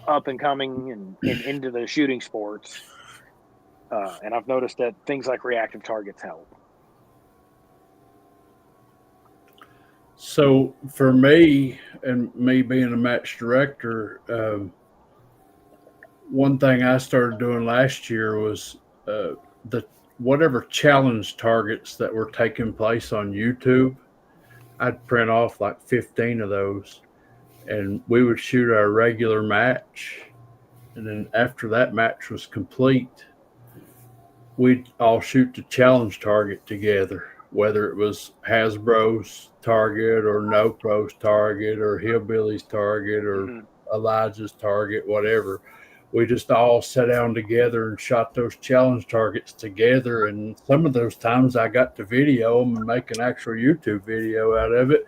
up and coming and into the shooting sports. And I've noticed that things like reactive targets help. So for me, and me being a match director, one thing I started doing last year was the whatever challenge targets that were taking place on YouTube, I'd print off like 15 of those, and we would shoot our regular match. And then after that match was complete, we'd all shoot the challenge target together, whether it was Hasbro's target or No Pro's target or Hillbilly's target or Elijah's target, whatever. We just all sat down together and shot those challenge targets together. And some of those times I got to video them and make an actual YouTube video out of it.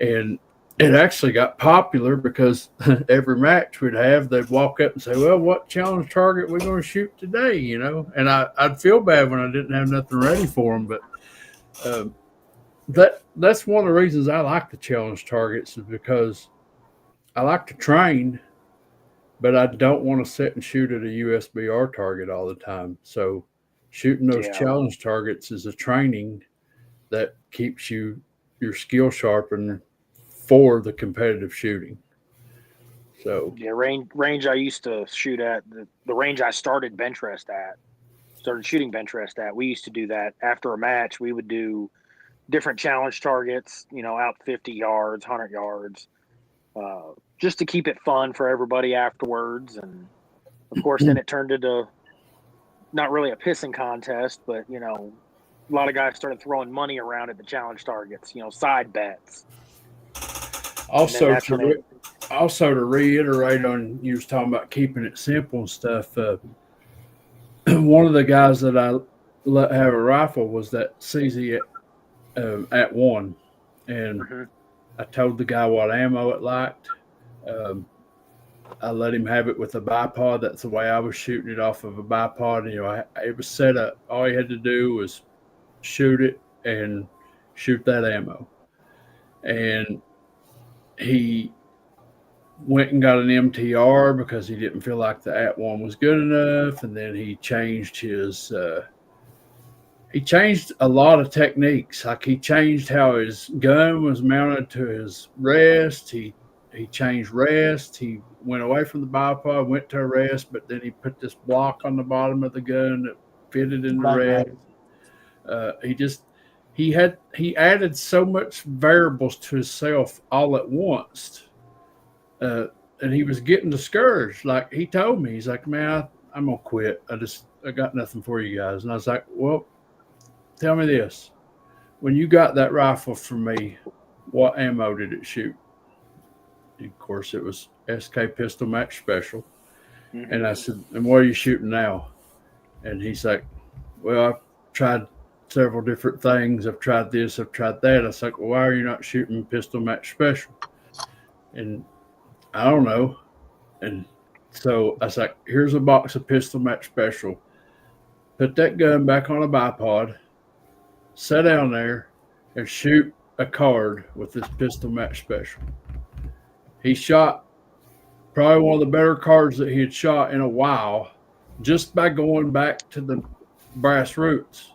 And it actually got popular because every match we'd have, they'd walk up and say, well, what challenge target are we going to shoot today? And I'd feel bad when I didn't have nothing ready for them. But that's one of the reasons I like the challenge targets, is because I like to train, but I don't want to sit and shoot at a USBR target all the time. So shooting those challenge targets is a training that keeps your skill sharpened for the competitive shooting. So range I used to shoot at, the range I started shooting Benchrest at, we used to do that after a match. We would do different challenge targets, out 50 yards, 100 yards, just to keep it fun for everybody afterwards. And of course, then it turned into not really a pissing contest, but, a lot of guys started throwing money around at the challenge targets, side bets. Also, to reiterate on, you was talking about keeping it simple and stuff. One of the guys that I let have a rifle was that CZ at one, and I told the guy what ammo it liked. I let him have it with a bipod. That's the way I was shooting it, off of a bipod. It was set up. All he had to do was shoot it and shoot that ammo. And he went and got an MTR because he didn't feel like the at one was good enough. And then he changed his he changed a lot of techniques. Like he changed how his gun was mounted to his rest. He changed rest. He went away from the bipod, went to a rest, but then he put this block on the bottom of the gun that fitted in the rest. He added so much variables to himself all at once, and he was getting discouraged. Like he told me, he's like, "Man, I'm gonna quit. I got nothing for you guys." And I was like, "Well, tell me this: when you got that rifle from me, what ammo did it shoot?" And of course, it was SK Pistol Match Special. Mm-hmm. And I said, "And what are you shooting now?" And he's like, "Well, I've tried several different things. I've tried this, I've tried that." I was like, "Well, why are you not shooting Pistol Match Special?" And I don't know. And so I was like, "Here's a box of Pistol Match Special. Put that gun back on a bipod, sit down there, and shoot a card with this Pistol Match Special." He shot probably one of the better cards that he had shot in a while, just by going back to the brass roots.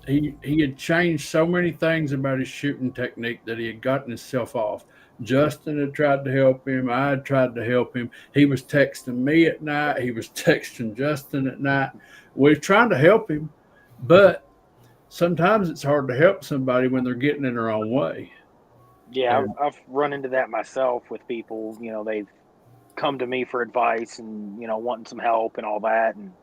He had changed so many things about his shooting technique that he had gotten himself off. Justin had tried to help him. I had tried to help him. He was texting me at night. He was texting Justin at night. We were trying to help him, but sometimes it's hard to help somebody when they're getting in their own way. Yeah, I've run into that myself with people. They've come to me for advice and wanting some help and all that, and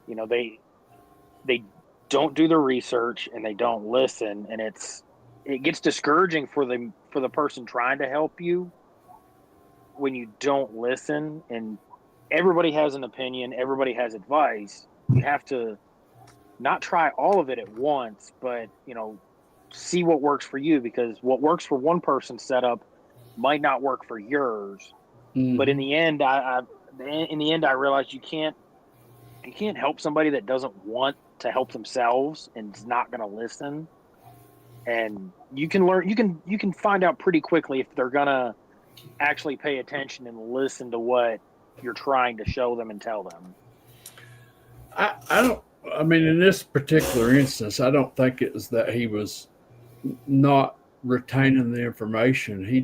they don't do their research and they don't listen, and it gets discouraging for the person trying to help you when you don't listen. And everybody has an opinion, everybody has advice. You have to not try all of it at once, but see what works for you, because what works for one person's setup might not work for yours. Mm-hmm. But in the end, I realized you can't help somebody that doesn't want to help themselves and is not going to listen. And you can find out pretty quickly if they're going to actually pay attention and listen to what you're trying to show them and tell them. I mean, in this particular instance, I don't think it was that he was not retaining the information. He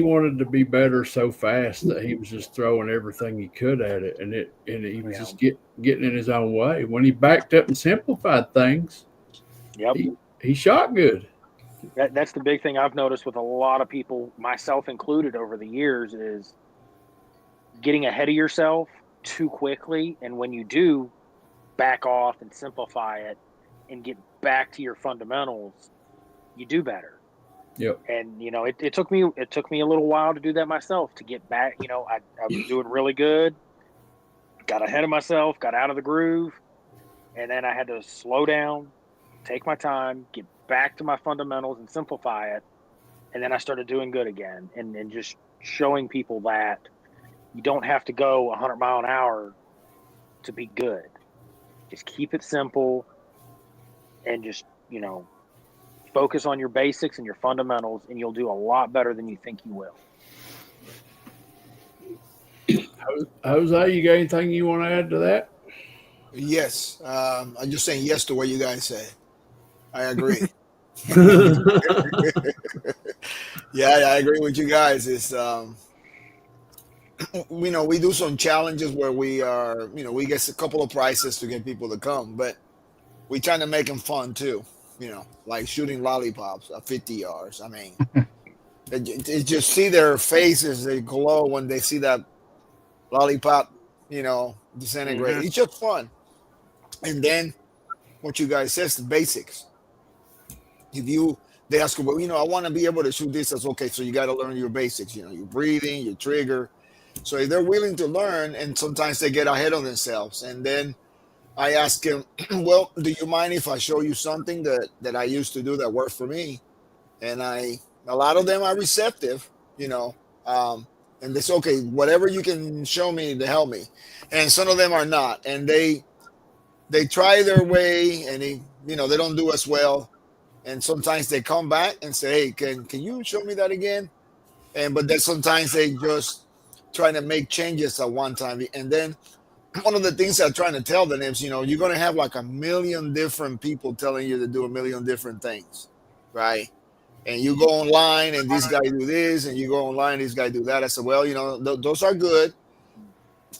wanted to be better so fast that he was just throwing everything he could at it, and he was just getting in his own way. When he backed up and simplified things, he shot good. That's the big thing I've noticed with a lot of people, myself included, over the years, is getting ahead of yourself too quickly. And when you do back off and simplify it and get back to your fundamentals, you do better. Yep. And it took me a little while to do that myself, to get back. I was doing really good, got ahead of myself, got out of the groove, and then I had to slow down, take my time, get back to my fundamentals and simplify it. And then I started doing good again, and just showing people that you don't have to go 100 mile an hour to be good. Just keep it simple and just, focus on your basics and your fundamentals, and you'll do a lot better than you think you will. Jose, you got anything you want to add to that? Yes. I'm just saying yes to what you guys say. I agree. Yeah, I agree with you guys. It's we do some challenges where we are, we get a couple of prizes to get people to come, but we try to make them fun too. Like shooting lollipops at 50 yards. I mean, it just see their faces, they glow when they see that lollipop, disintegrate. Mm-hmm. It's just fun. And then what you guys says, the basics. They ask, well, I want to be able to shoot this. That's okay. So you got to learn your basics, your breathing, your trigger. So if they're willing to learn, and sometimes they get ahead of themselves. And then I ask him, well, do you mind if I show you something that I used to do that worked for me? And a lot of them are receptive, and they say, okay, whatever you can show me to help me. And some of them are not. And they try their way, and they don't do as well. And sometimes they come back and say, hey, can you show me that again? But then sometimes they just try to make changes at one time. And then one of the things I'm trying to tell them is, you're going to have like a million different people telling you to do a million different things, right? And you go online and this guy do this, and you go online, this guy do that. I said, well, those are good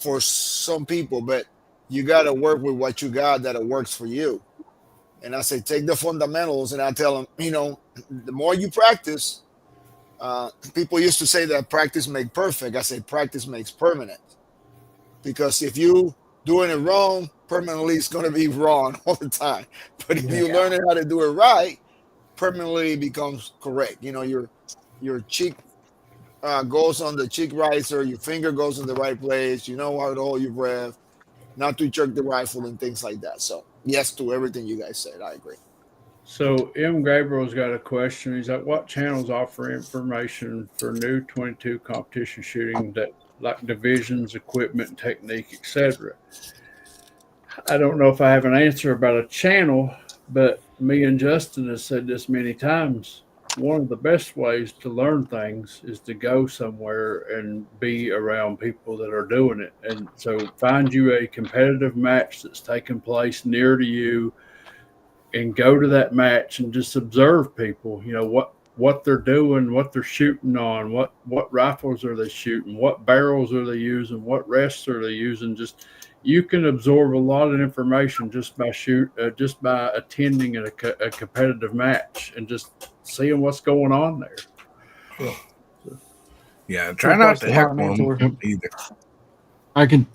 for some people, but you got to work with what you got that it works for you. And I say, take the fundamentals, and I tell them, the more you practice, people used to say that practice makes perfect. I say practice makes permanent, because if you doing it wrong, permanently it's going to be wrong all the time. But if you learn how to do it right, permanently becomes correct. Your cheek goes on the cheek riser, your finger goes in the right place. You know how to hold your breath, not to jerk the rifle and things like that. So yes to everything you guys said. I agree. So M. Gabriel's got a question. He's like, what channels offer information for new 22 competition shooting, that like divisions, equipment, technique, etc.? I don't know if I have an answer about a channel, but me and Justin have said this many times. One of the best ways to learn things is to go somewhere and be around people that are doing it. And so find you a competitive match that's taking place near to you, and go to that match and just observe people, what they're doing, what they're shooting on, what rifles are they shooting, what barrels are they using, what rests are they using. Just, you can absorb a lot of information just by attending a competitive match and just seeing what's going on there. Yeah, try not to heckle them either. I can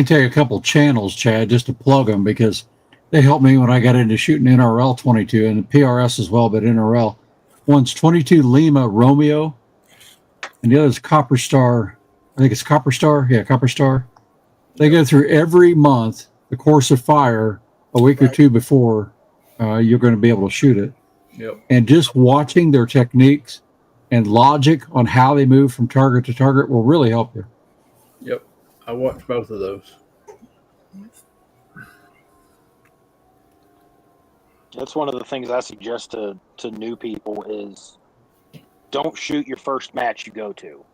tell you a couple channels, Chad, just to plug them, because they helped me when I got into shooting NRL 22 and PRS as well, but NRL. One's 22 Lima Romeo, and the other is Copper Star. I think it's Copper Star. Yeah, Copper Star. They go through every month the course of fire a week or two before you're going to be able to shoot it. Yep. And just watching their techniques and logic on how they move from target to target will really help you. Yep. I watched both of those. That's one of the things I suggest to new people is don't shoot your first match you go to.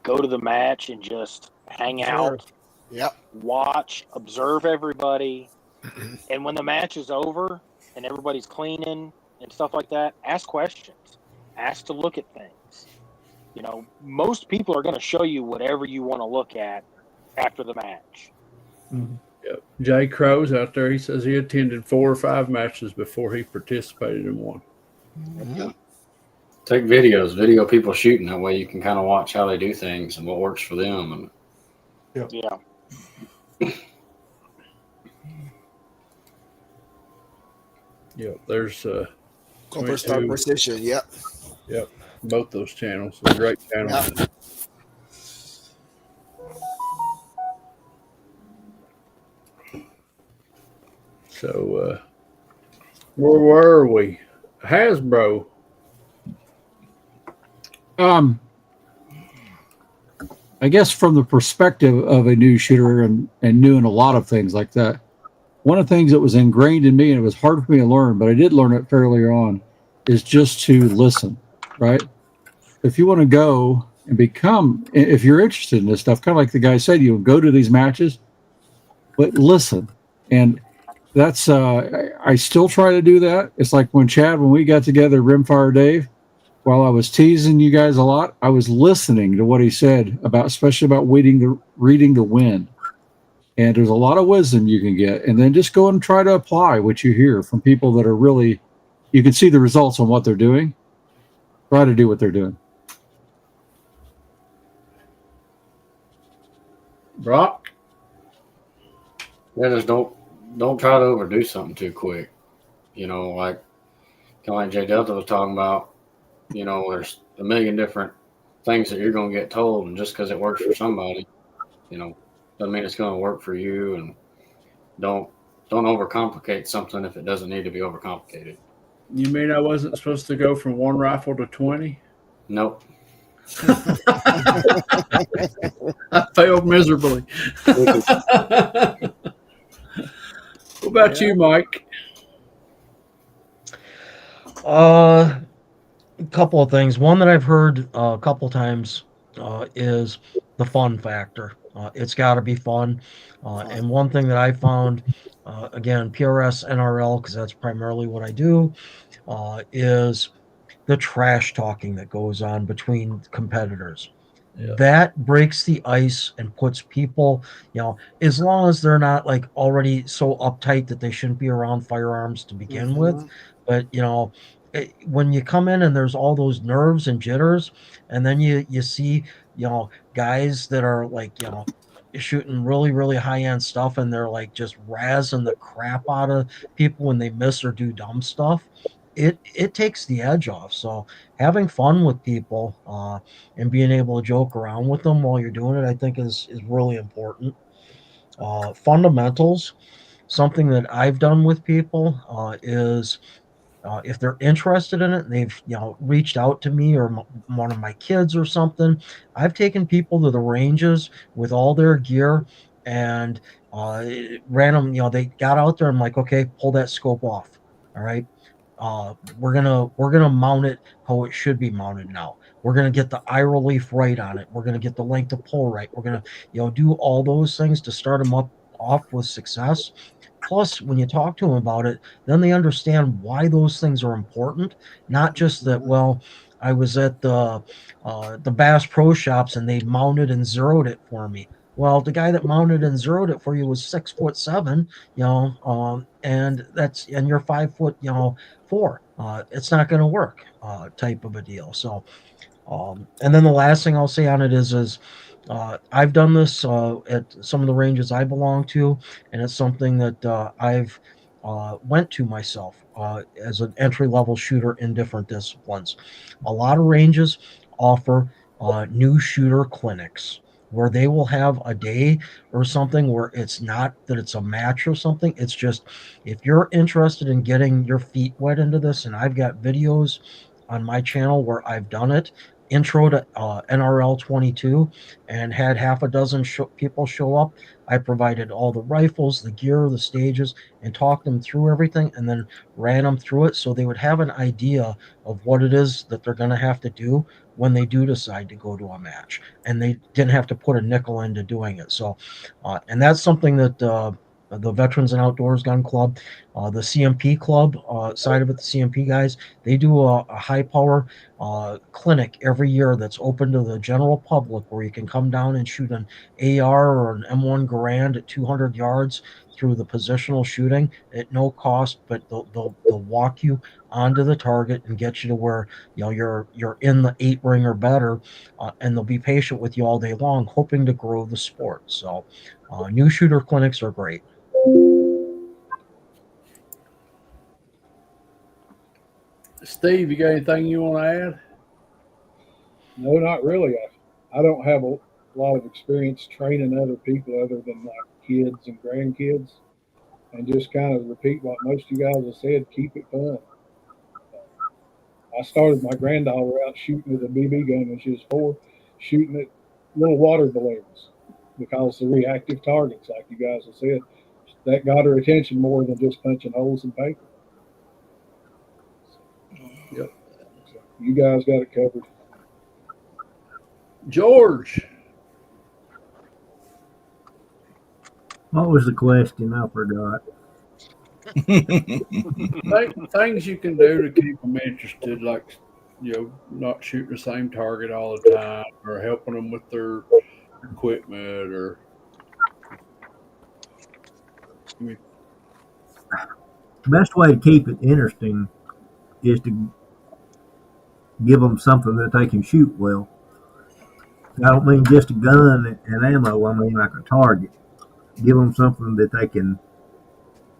Go to the match and just hang out. Yep. Watch, observe everybody. And when the match is over and everybody's cleaning and stuff like that, ask questions. Ask to look at things. Most people are going to show you whatever you want to look at after the match. Mm-hmm. Yep. Jay Crow's out there. He says he attended 4 or 5 matches before he participated in one. Mm-hmm. Take video people shooting. That way you can kind of watch how they do things and what works for them. And Yep. There's Copper Star Precision. Yep. Both those channels. They're great channels. Yep. So, where were we? Hasbro. I guess from the perspective of a new shooter and new in a lot of things like that, one of the things that was ingrained in me, and it was hard for me to learn, but I did learn it fairly early on, is just to listen, right? If you want to go and if you're interested in this stuff, kind of like the guy said, you go to these matches, but listen. And that's, I still try to do that. It's like when we got together, Rimfire Dave, while I was teasing you guys a lot, I was listening to what he said especially about reading the wind. And there's a lot of wisdom you can get. And then just go and try to apply what you hear from people that are really, you can see the results on what they're doing. Try to do what they're doing. Brock? Yeah, just don't try to overdo something too quick. Like Jay Delta was talking about, there's a million different things that you're going to get told, and just because it works for somebody, doesn't mean it's going to work for you. And don't overcomplicate something if it doesn't need to be overcomplicated. You mean I wasn't supposed to go from 1 rifle to 20? Nope. I failed miserably. What about you, Mike? A couple of things. One that I've heard a couple times is the fun factor. It's got to be fun. And one thing that I found, again, PRS, NRL, because that's primarily what I do, is the trash talking that goes on between competitors. Yeah. That breaks the ice and puts people, as long as they're not like already so uptight that they shouldn't be around firearms to begin with. But, when you come in and there's all those nerves and jitters, and then you see, guys that are like, shooting really, really high end stuff and they're like just razzing the crap out of people when they miss or do dumb stuff. It takes the edge off. So having fun with people, and being able to joke around with them while you're doing it, I think is really important. Fundamentals, something that I've done with people, is if they're interested in it and they've reached out to me or one of my kids or something, I've taken people to the ranges with all their gear and random, they got out there. I'm like, okay, pull that scope off. All right. We're gonna mount it how it should be mounted now. We're gonna get the eye relief right on it. We're gonna get the length of pull right. We're gonna do all those things to start them up off with success. Plus, when you talk to them about it, then they understand why those things are important. Not just that. Well, I was at the Bass Pro Shops and they mounted and zeroed it for me. Well, the guy that mounted and zeroed it for you was 6'7", and you're 5 foot, 4. It's not going to work, type of a deal. So, and then the last thing I'll say on it is I've done this at some of the ranges I belong to, and it's something that I've went to myself as an entry level shooter in different disciplines. A lot of ranges offer new shooter clinics where they will have a day or something where it's not that it's a match or something. It's just if you're interested in getting your feet wet into this, and I've got videos on my channel where I've done it, intro to NRL 22, and had half a dozen people show up. I provided all the rifles, the gear, the stages, and talked them through everything, and then ran them through it so they would have an idea of what it is that they're going to have to do when they do decide to go to a match, and they didn't have to put a nickel into doing it. So, and that's something that the Veterans and Outdoors Gun Club, the CMP Club side of it, the CMP guys, they do a high power clinic every year that's open to the general public where you can come down and shoot an AR or an M1 Garand at 200 yards through the positional shooting at no cost, but they'll walk you onto the target and get you to where you're in the 8 ring or better, and they'll be patient with you all day long, hoping to grow the sport. So, new shooter clinics are great. Steve, you got anything you want to add? No, not really. I don't have a lot of experience training other people other than my kids and grandkids, and just kind of repeat what most of you guys have said. Keep it fun. I started my granddaughter out shooting with a BB gun when she was 4, shooting at little water balloons because the reactive targets, like you guys have said, that got her attention more than just punching holes in paper. Yep. So you guys got it covered. George. What was the question? I forgot. Things you can do to keep them interested, like not shooting the same target all the time, or helping them with their equipment, or The best way to keep it interesting is to give them something that they can shoot well. I don't mean just a gun and ammo. I mean like a target. Give them something that they can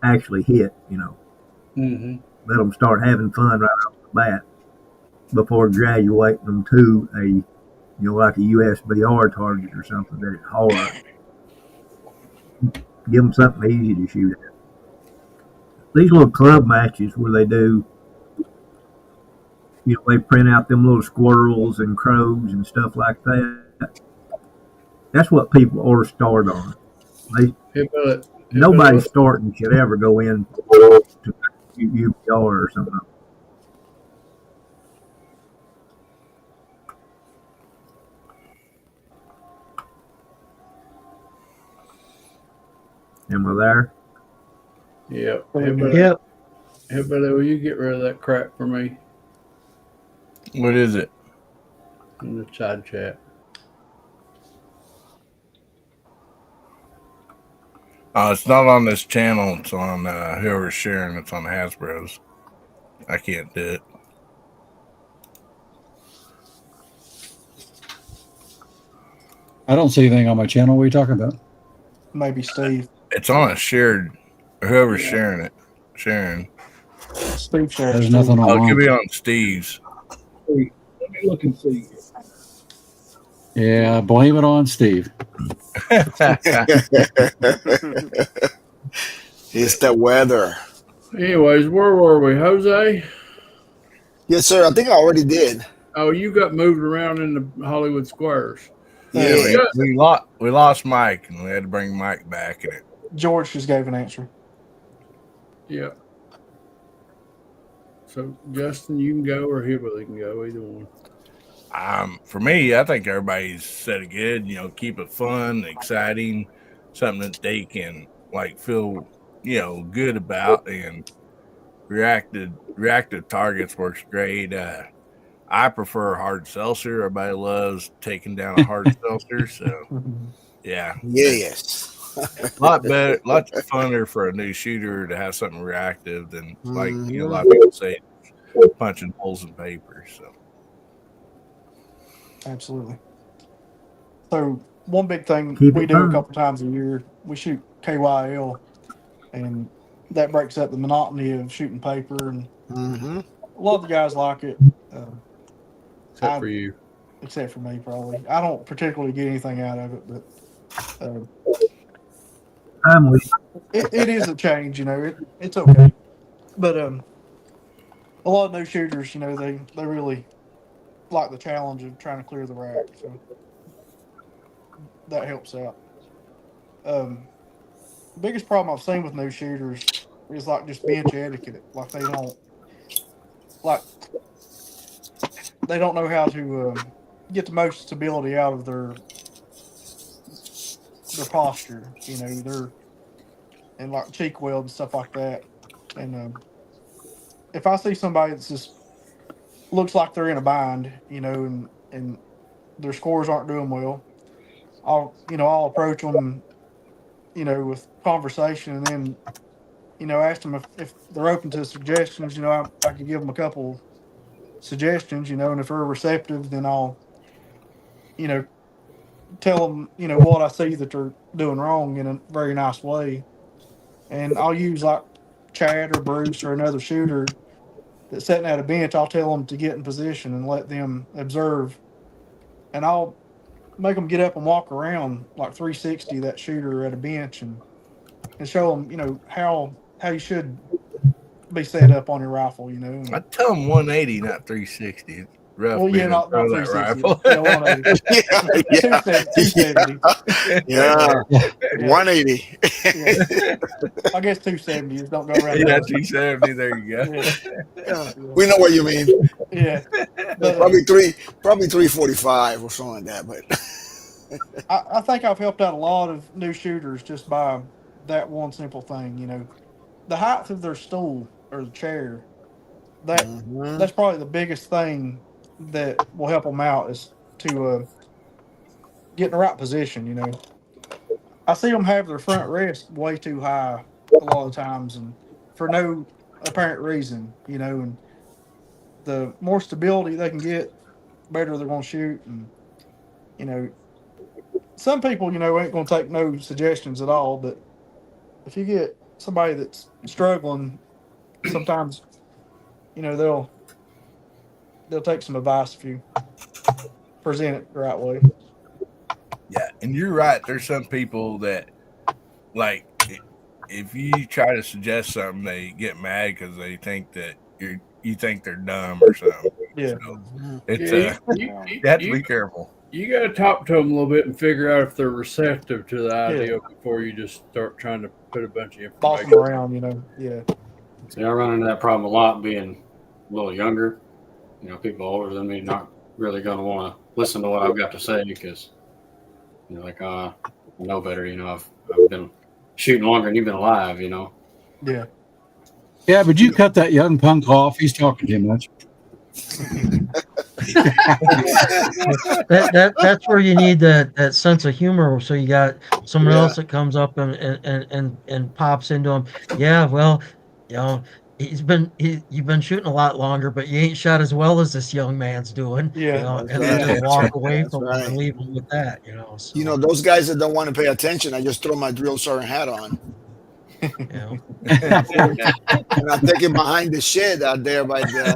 actually hit. Mm-hmm. Let them start having fun right off the bat before graduating them to a like a USBR target or something that is hard. Give them something easy to shoot at. These little club matches where they do, they print out them little squirrels and crows and stuff like that. That's what people ought to start on. Nobody starting should ever go in to UPR or something. Am I there? Yep. Yep. Hey, buddy, will you get rid of that crap for me What is it? in the side chat? It's not on this channel. It's on whoever's sharing. It's on Hasbro's. I can't do it. I don't see anything on my channel. What are you talking about? Maybe Steve. It's on a shared. Whoever's sharing it. Sharing. Steve shares. There's too. nothing on Oh, it could be mine. on Steve's. See, let me look and see. Yeah, blame it on Steve. It's the weather. Anyways, where were we, Jose? Yes, sir. I think I already did. Oh, you got moved around in the Hollywood Squares. Yeah. we lost Mike, and we had to bring Mike back. And George just gave an answer. Yeah. So, Justin, you can go, or Hibbley can go, either one. For me, I think everybody's said it good. Keep it fun, exciting, something that they can feel good about. And reactive targets works great. I prefer hard seltzer. Everybody loves taking down a hard seltzer. So yeah, Yes. a lot better, lots funner for a new shooter to have something reactive than a lot of people say punching holes in paper. So. Absolutely. So one big thing Keep we it do a fun. couple times a year, we shoot KYL, and that breaks up the monotony of shooting paper. And Mm-hmm. a lot of the guys like it, Except for you. except for me, probably. I don't particularly get anything out of it, but I'm with it is a change. It's okay. But a lot of new shooters, they really like the challenge of trying to clear the rack, so that helps out. Biggest problem I've seen with new shooters is just bench etiquette. They don't know how to get the most stability out of their posture. They're and cheek weld and stuff like that. And if I see somebody that's just looks like they're in a bind, and their scores aren't doing well, I'll approach them, with conversation, and then, ask them if they're open to suggestions. I could give them a couple suggestions, and if they're receptive, then I'll, tell them, what I see that they're doing wrong in a very nice way. And I'll use Chad or Bruce or another shooter that's sitting at a bench. I'll tell them to get in position and let them observe. And I'll make them get up and walk around 360 that shooter at a bench, and show them, how you should be set up on your rifle, And, I tell them 180, not 360. It's rough. well, yeah, not that 360. rifle. Yeah, 180. Yeah. 270. Yeah. 180. Yeah. I guess 270 is don't go around. Yeah, 270. There you go. Yeah. We know what you mean. Yeah. But, Probably 345 or something like that. But I think I've helped out a lot of new shooters just by that one simple thing. The height of their stool or the chair. That's probably the biggest thing that will help them out, is to get in the right position. I see them have their front rest way too high a lot of times, and for no apparent reason. And the more stability they can get, better they're going to shoot. And some people, ain't going to take no suggestions at all. But if you get somebody that's struggling, sometimes, they'll take some advice if you present it the right way. Yeah, and you're right. There's some people that, if you try to suggest something, they get mad because they think that you think they're dumb or something. Yeah. So it's you have to be careful. You got to talk to them a little bit and figure out if they're receptive to the idea before you just start trying to put a bunch of Boss information them around, Yeah. See, I run into that problem a lot being a little younger. People older than me not really going to want to listen to what I've got to say because, I know better. I've been shooting longer than you've been alive, you know. Yeah. Yeah, but you cut that young punk off. He's talking too much. That's where you need that sense of humor. So you got someone else that comes up and pops into him. Yeah, well, you know, you've been shooting a lot longer, but you ain't shot as well as this young man's doing. Yeah. You know, That's and then right. just walk away That's from him right. and leave him with that. You know, so You know, those guys that don't want to pay attention, I just throw my drill sergeant hat on. you know. And I take it behind the shed out there by the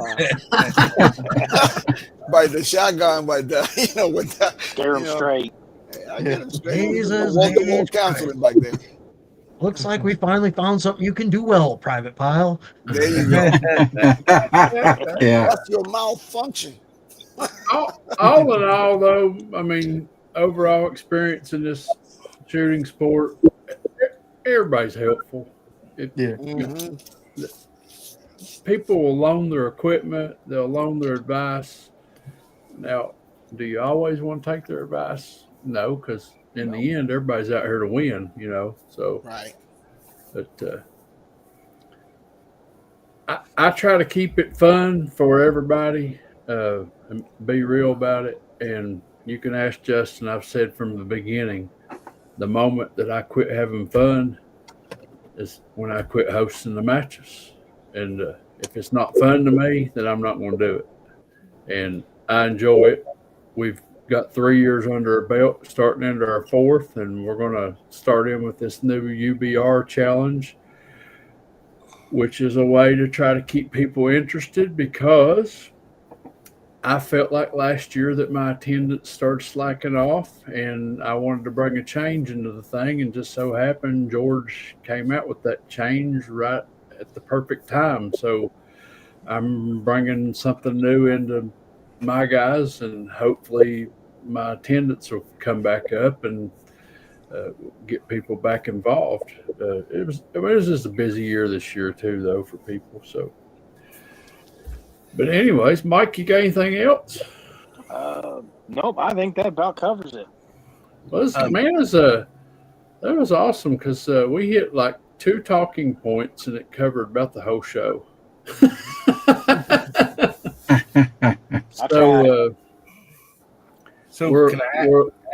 by the shotgun, by the with the Scare them straight. I get them straight. Jesus, Wall counseling back there. Looks like we finally found something you can do well, Private Pile. There you go. Yeah. That's your malfunction. All in all, though, I mean, overall experience in this shooting sport, everybody's helpful. Mhm. People will loan their equipment, they'll loan their advice. Now, do you always want to take their advice? No, because in the end, everybody's out here to win, So, Right. But I try to keep it fun for everybody, and be real about it. And you can ask Justin. I've said from the beginning, the moment that I quit having fun is when I quit hosting the matches. And if it's not fun to me, then I'm not going to do it. And I enjoy it. We've got 3 years under our belt, starting into our fourth, and we're going to start in with this new UBR challenge, which is a way to try to keep people interested, because I felt like last year that my attendance started slacking off, and I wanted to bring a change into the thing, and just so happened George came out with that change right at the perfect time. So I'm bringing something new into my guys, and hopefully my attendance will come back up and get people back involved. It was just a busy year this year too, though, for people. So, but anyways, Mike, you got anything else? Nope. I think that about covers it. Well, that was awesome, because we hit like 2 talking points and it covered about the whole show. So can I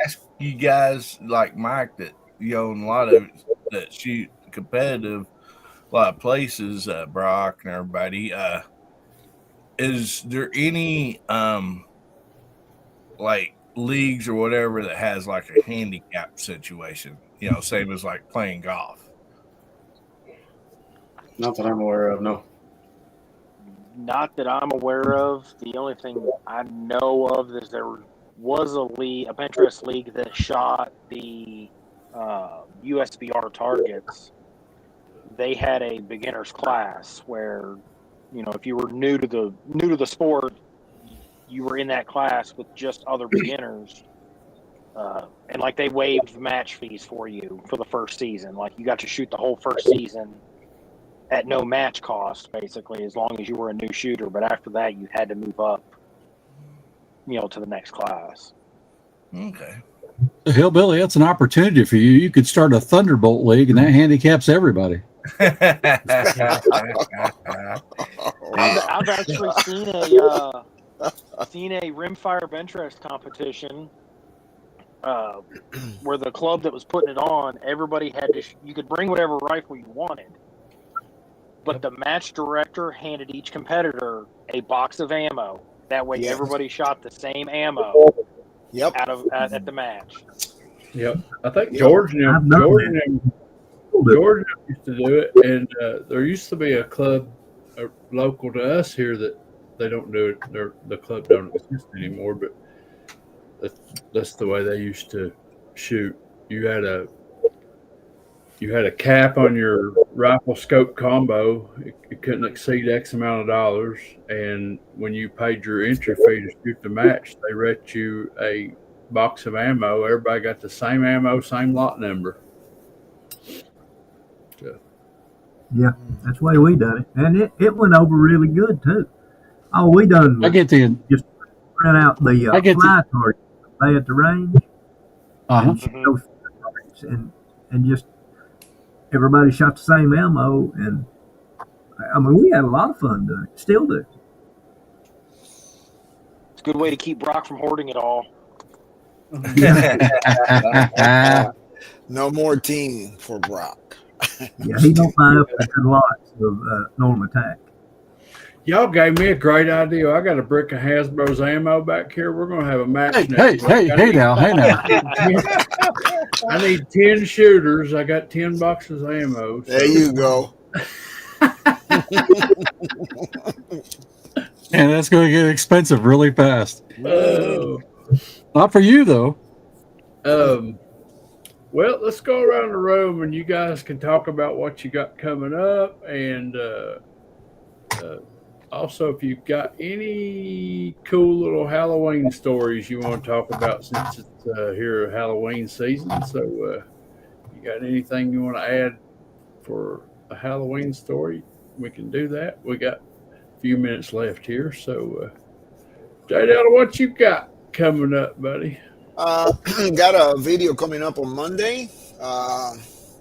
ask you guys, like Mike, that and a lot of that shoot competitive, a lot of places, Brock and everybody. Is there any like leagues or whatever that has like a handicap situation? Same as like playing golf. Not that I'm aware of, no. Not that I'm aware of. The only thing I know of is there was a Benchrest league that shot the USBR targets. They had a beginner's class where, if you were new to the sport, you were in that class with just other beginners, and like they waived match fees for you for the first season. Like you got to shoot the whole first season at no match cost, basically, as long as you were a new shooter. But after that, you had to move up, to the next class. Okay. Hillbilly, that's an opportunity for you. You could start a Thunderbolt league, and that handicaps everybody. I've actually seen a Rimfire Benchrest competition where the club that was putting it on, everybody had to. You could bring whatever rifle you wanted, but the match director handed each competitor a box of ammo. That way, everybody shot the same ammo. Yep. At the match. Yep. I think George and them used to do it, and there used to be a club local to us here that they don't do it. The club don't exist anymore, but that's the way they used to shoot. You had a cap on your rifle scope combo. It couldn't exceed X amount of dollars, and when you paid your entry fee to shoot the match, they rent you a box of ammo. Everybody got the same ammo, same lot number. So. Yeah, that's the way we done it, and it went over really good too. All we done was just run out the fly target at the range, Uh-huh. and just everybody shot the same ammo, and I mean, we had a lot of fun doing it. Still do. It's a good way to keep Brock from hoarding it all. No more team for Brock. Yeah, he don't buy up the good lots of Norm Attack. Y'all gave me a great idea. I got a brick of Hasbro's ammo back here. We're gonna have a match Hey next week. now. I need 10 shooters. I got 10 boxes of ammo. There you go. And that's going to get expensive really fast. Not for you though. Well, let's go around the room and you guys can talk about what you got coming up, and also if you've got any cool little Halloween stories you want to talk about, since it's here Halloween season. So you got anything you want to add for a Halloween story, we can do that. We got a few minutes left here. So J Della, what you got coming up, buddy? Got a video coming up on Monday. I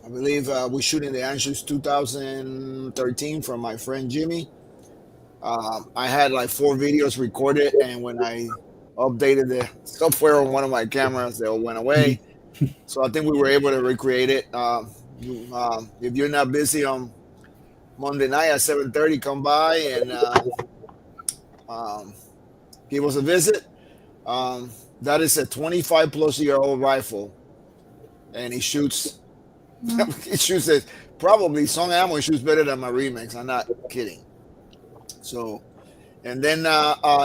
believe we're shooting the Anschutz 2013 from my friend Jimmy. I had like 4 videos recorded, and when I updated the software on one of my cameras, they all went away. So I think we were able to recreate it. If you're not busy on Monday night at 7:30, come by and give us a visit. That is a 25-plus-year-old rifle, and he shoots. He shoots it probably some ammo. He shoots better than my remix. I'm not kidding. So, and then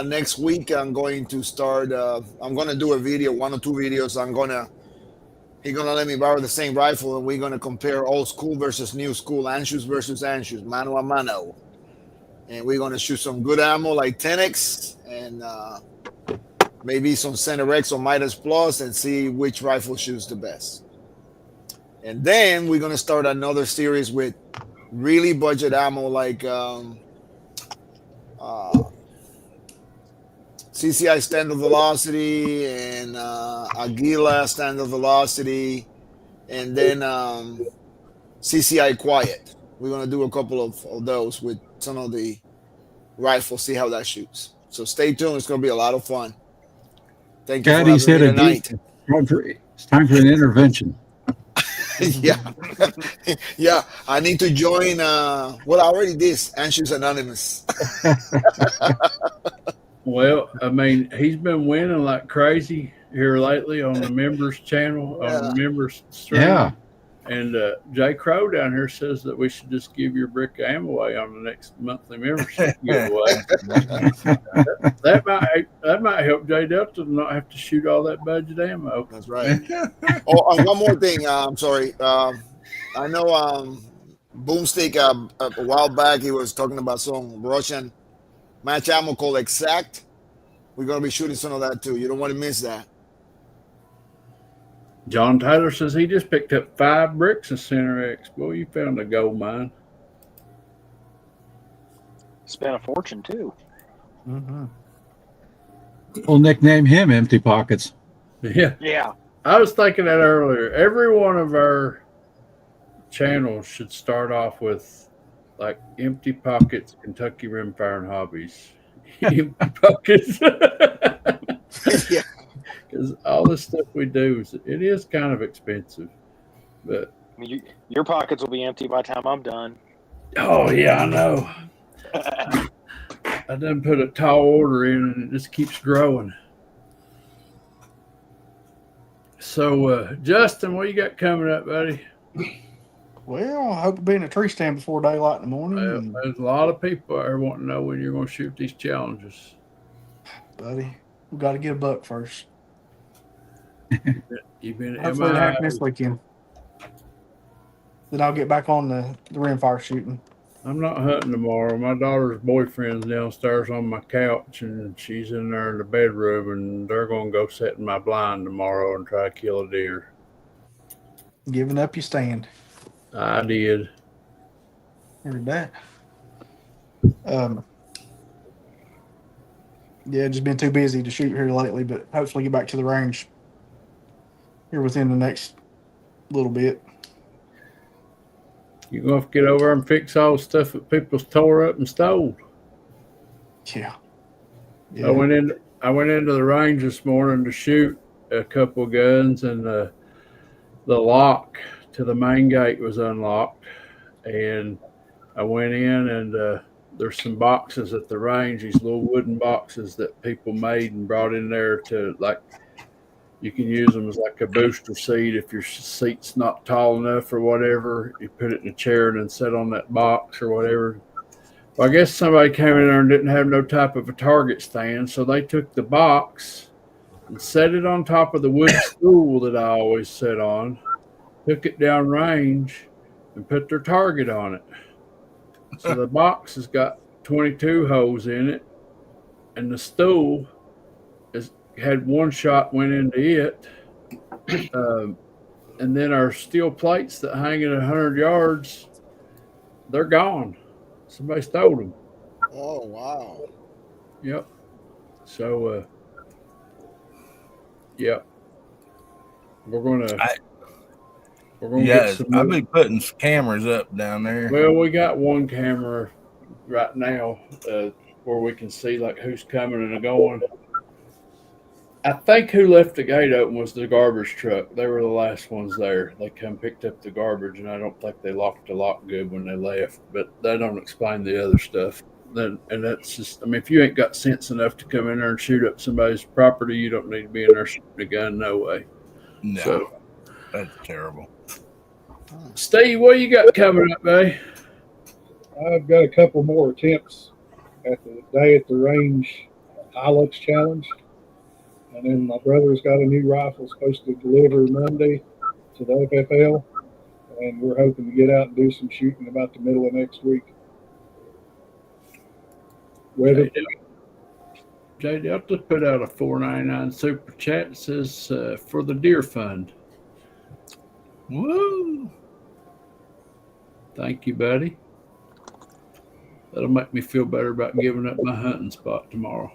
next week I'm going to start. I'm gonna do a video, 1 or 2 videos. He's gonna let me borrow the same rifle, and we're gonna compare old school versus new school, Anschutz versus Anschutz, mano a mano. And we're gonna shoot some good ammo like 10x and maybe some Center X or Midas Plus, and see which rifle shoots the best. And then we're gonna start another series with really budget ammo like CCI Standard Velocity and Aguila Standard Velocity, and then CCI Quiet. We're gonna do a couple of those with some of the rifles, see how that shoots. So stay tuned. It's gonna be a lot of fun. Thank you for having me tonight. It's time for an intervention. Yeah. Yeah. I need to join well, I already did Anschutz Anonymous. Well, I mean, he's been winning like crazy here lately on the members channel, on the members stream. Yeah. And Jay Crow down here says that we should just give your brick of ammo away on the next monthly membership giveaway. that might help Jay Delta not have to shoot all that budget ammo. That's right. Oh, one more thing. I'm sorry. I know Boomstick a while back he was talking about some Russian match ammo called Exact. We're gonna be shooting some of that too. You don't want to miss that. John Taylor says he just picked up 5 bricks in Center X. Boy, you found a gold mine. Spent a fortune too. Mm-hmm. We'll nickname him Empty Pockets. Yeah. Yeah. I was thinking that earlier. Every one of our channels should start off with like Empty Pockets, Kentucky Rimfire and Hobbies. Empty Pockets. Yeah. Because all this stuff we do, it is kind of expensive. But I mean, your pockets will be empty by the time I'm done. oh yeah, I know. I done put a tall order in and it just keeps growing. So Justin, what you got coming up, buddy? Well, I hope to be in a tree stand before daylight in the morning. Well, there's a lot of people out there wanting to know when you're going to shoot these challenges. Buddy, we've got to get a buck first. You've been Hopefully it happens this weekend. Then I'll get back on the rimfire shooting. I'm not hunting tomorrow. My daughter's boyfriend's downstairs on my couch, and she's in there in the bedroom, and they're going to go sit in my blind tomorrow and try to kill a deer. Giving up your stand. I did. Heard that. Yeah, just been too busy to shoot here lately, but hopefully get back to the range here within the next little bit. You're going to have to get over and fix all the stuff that people's tore up and stole. Yeah. I went into the range this morning to shoot a couple of guns, and the lock to the main gate was unlocked. And I went in, and there's some boxes at the range, these little wooden boxes that people made and brought in there to, like, you can use them as like a booster seat if your seat's not tall enough or whatever. You put it in a chair and then sit on that box or whatever. Well, I guess somebody came in there and didn't have no type of a target stand, so they took the box and set it on top of the wood stool that I always sit on, took it down range, and put their target on it. So the box has got 22 holes in it, and the stool had one shot went into it, and then our steel plates that hang at 100 yards, they're gone. Somebody stole them. Oh, wow. Yep. So, yep. We're gonna Yeah, get some. I've been putting some cameras up down there. Well, we got one camera right now where we can see like who's coming and going. I think who left the gate open was the garbage truck. They were the last ones there. They come picked up the garbage, and I don't think they locked the lock good when they left. But that don't explain the other stuff. And that's just, I mean, if you ain't got sense enough to come in there and shoot up somebody's property, you don't need to be in there shooting a gun. No way. No, So, that's terrible. Steve, what you got coming up, babe? I've got a couple more attempts at the day at the range Hilux challenge. And then my brother's got a new rifle supposed to deliver Monday to the FFL. And we're hoping to get out and do some shooting about the middle of next week. Weather. JD, I'll just put out a $4.99 super chat that says for the Deer Fund. Woo! Thank you, buddy. That'll make me feel better about giving up my hunting spot tomorrow.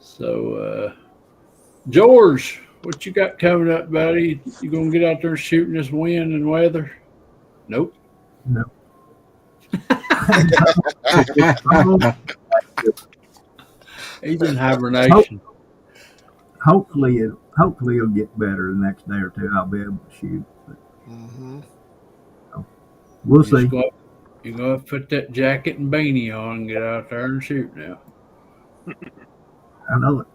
So, George, what you got coming up, buddy? You gonna get out there shooting this wind and weather? Nope. No. He's in hibernation. Hopefully it'll get better the next day or two. I'll be able to shoot. But we'll see. You're gonna put that jacket and beanie on and get out there and shoot now. I know it.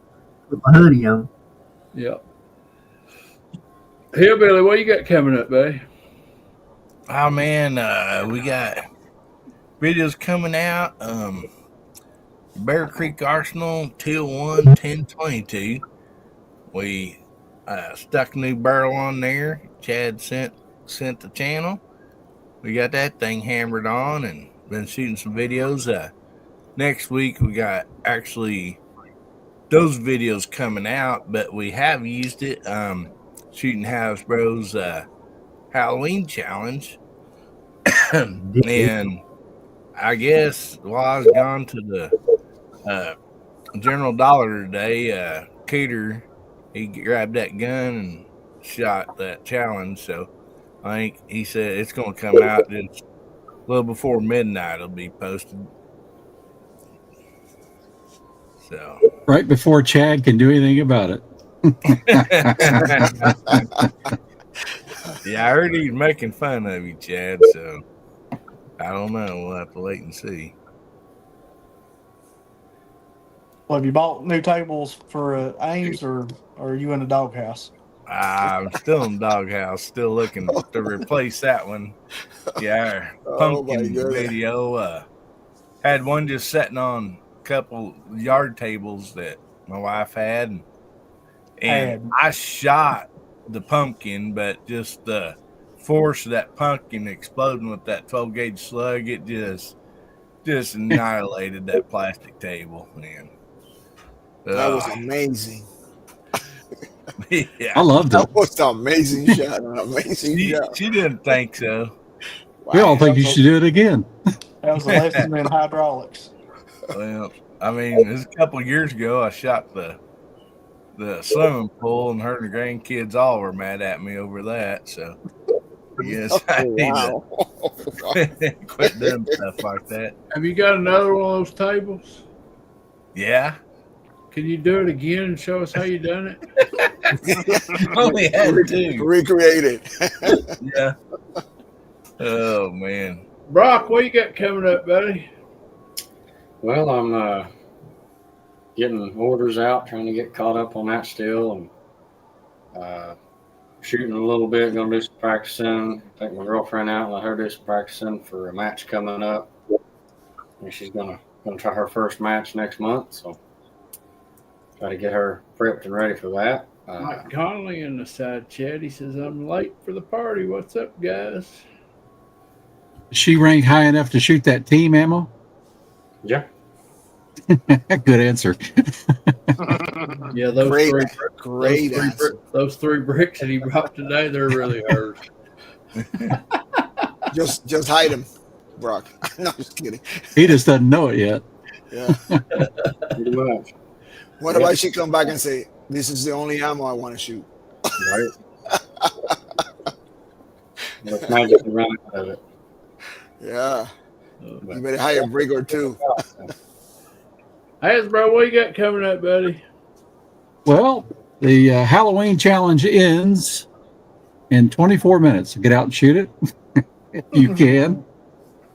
Put my hoodie on. Yep. Hillbilly, what you got coming up, babe? Oh man, we got videos coming out. Bear Creek Arsenal, Teal 1, 1022. We stuck a new barrel on there. Chad sent the channel. We got that thing hammered on and been shooting some videos. Next week we got actually those videos coming out, but we have used it. Shooting Hasbro's Halloween challenge. And I guess while I was gone to the General Dollar today, Cooter, he grabbed that gun and shot that challenge. So I think he said it's going to come out just a little before midnight. It'll be posted. So right before Chad can do anything about it. Yeah, I heard he's making fun of you, Chad. So I don't know. We'll have to wait and see. Well, have you bought new tables for Ames, or are you in the doghouse? I'm still in the doghouse, still looking to replace that one. Yeah, pumpkin video. Had one just sitting on a couple yard tables that my wife had, and I shot the pumpkin, but just the force of that pumpkin exploding with that 12 gauge slug, it just annihilated that plastic table, man. That was amazing. Yeah. I loved it. That was an amazing shot. An amazing shot. She didn't think so. We all think you should do it again. That was a lesson in hydraulics. Well, I mean, it was a couple of years ago. I shot the the swimming pool, and her and the grandkids all were mad at me over that. So yes, I need Wow. to quit doing stuff like that. Have you got another one of those tables? Yeah, Can you do it again and show us how you done it? only had two. Recreate it. Yeah. Oh man. Brock, what you got coming up, buddy? Well, I'm getting orders out, trying to get caught up on that still, and shooting a little bit. Going to do some practicing. Take my girlfriend out and let her do some practicing for a match coming up. And she's gonna try her first match next month, so try to get her prepped and ready for that. Mike Connolly in the side chat. He says, I'm late for the party. What's up, guys? Is she ranked high enough to shoot that team ammo? Yeah. Good answer. Yeah, those Great answer. those three bricks that he brought today, they're really hers. Just hide him, Brock. No, just kidding. He just doesn't know it yet. Yeah. Pretty much. What about she come back and say, this is the only ammo I want to shoot? Right. Let's magically run out of it. Yeah. You better hire a brig or two. Hey, bro, what you got coming up, buddy? Well, the Halloween challenge ends in 24 minutes. Get out and shoot it if you can.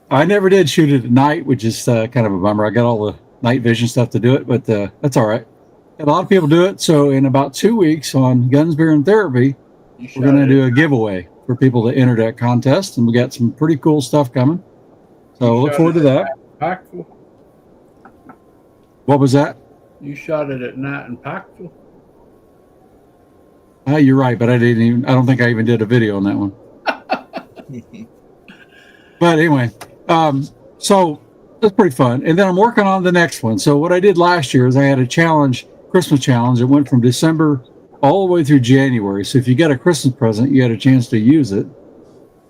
I never did shoot it at night, which is kind of a bummer. I got all the night vision stuff to do it, but that's all right. A lot of people do it. So in about 2 weeks on Guns, Beer, and Therapy, we're going to do a giveaway for people to enter that contest, and we got some pretty cool stuff coming. So look forward to that. Pikeville? What was that? You shot it at night in Pikeville? You're right, but I don't think I even did a video on that one. But anyway, so that's pretty fun. And then I'm working on the next one. So what I did last year is I had a challenge, Christmas challenge. It went from December all the way through January. So if you got a Christmas present, you had a chance to use it.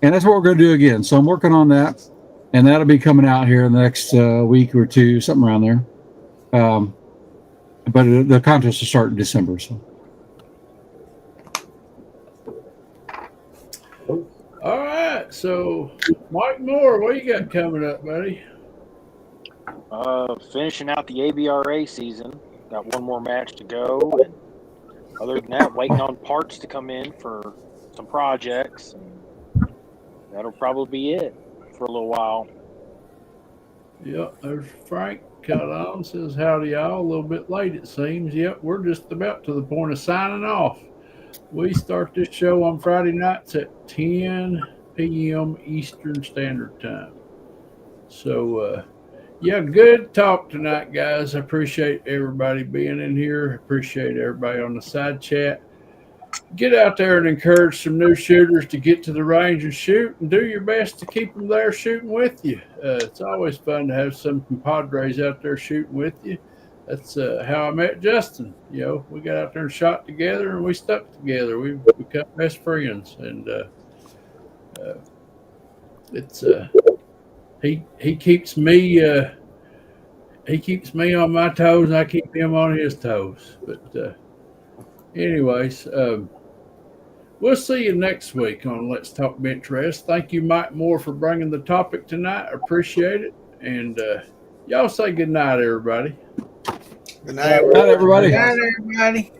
And that's what we're going to do again. So I'm working on that. And that'll be coming out here in the next week or two, something around there. But the contest will start in December. So. All right. So, Mike Moore, what you got coming up, buddy? Finishing out the ABRA season. Got one more match to go. And other than that, waiting on parts to come in for some projects. And that'll probably be it for a little while. Yep, there's Frank Calhoun says, howdy y'all. A little bit late it seems. Yep, we're just about to the point of signing off. We start this show on Friday nights at 10 p.m. Eastern Standard Time. So, yeah, good talk tonight, guys. I appreciate everybody being in here. Appreciate everybody on the side chat. Get out there and encourage some new shooters to get to the range and shoot, and do your best to keep them there shooting with you. It's always fun to have some compadres out there shooting with you. That's how I met Justin. You know, we got out there and shot together, and we stuck together. We've become best friends, and it's he keeps me on my toes, and I keep him on his toes. But anyways, we'll see you next week on Let's Talk Benchrest. Thank you, Mike Moore, for bringing the topic tonight. I appreciate it. And y'all say good night, everybody. Good night, Good night, everybody. Good night, everybody.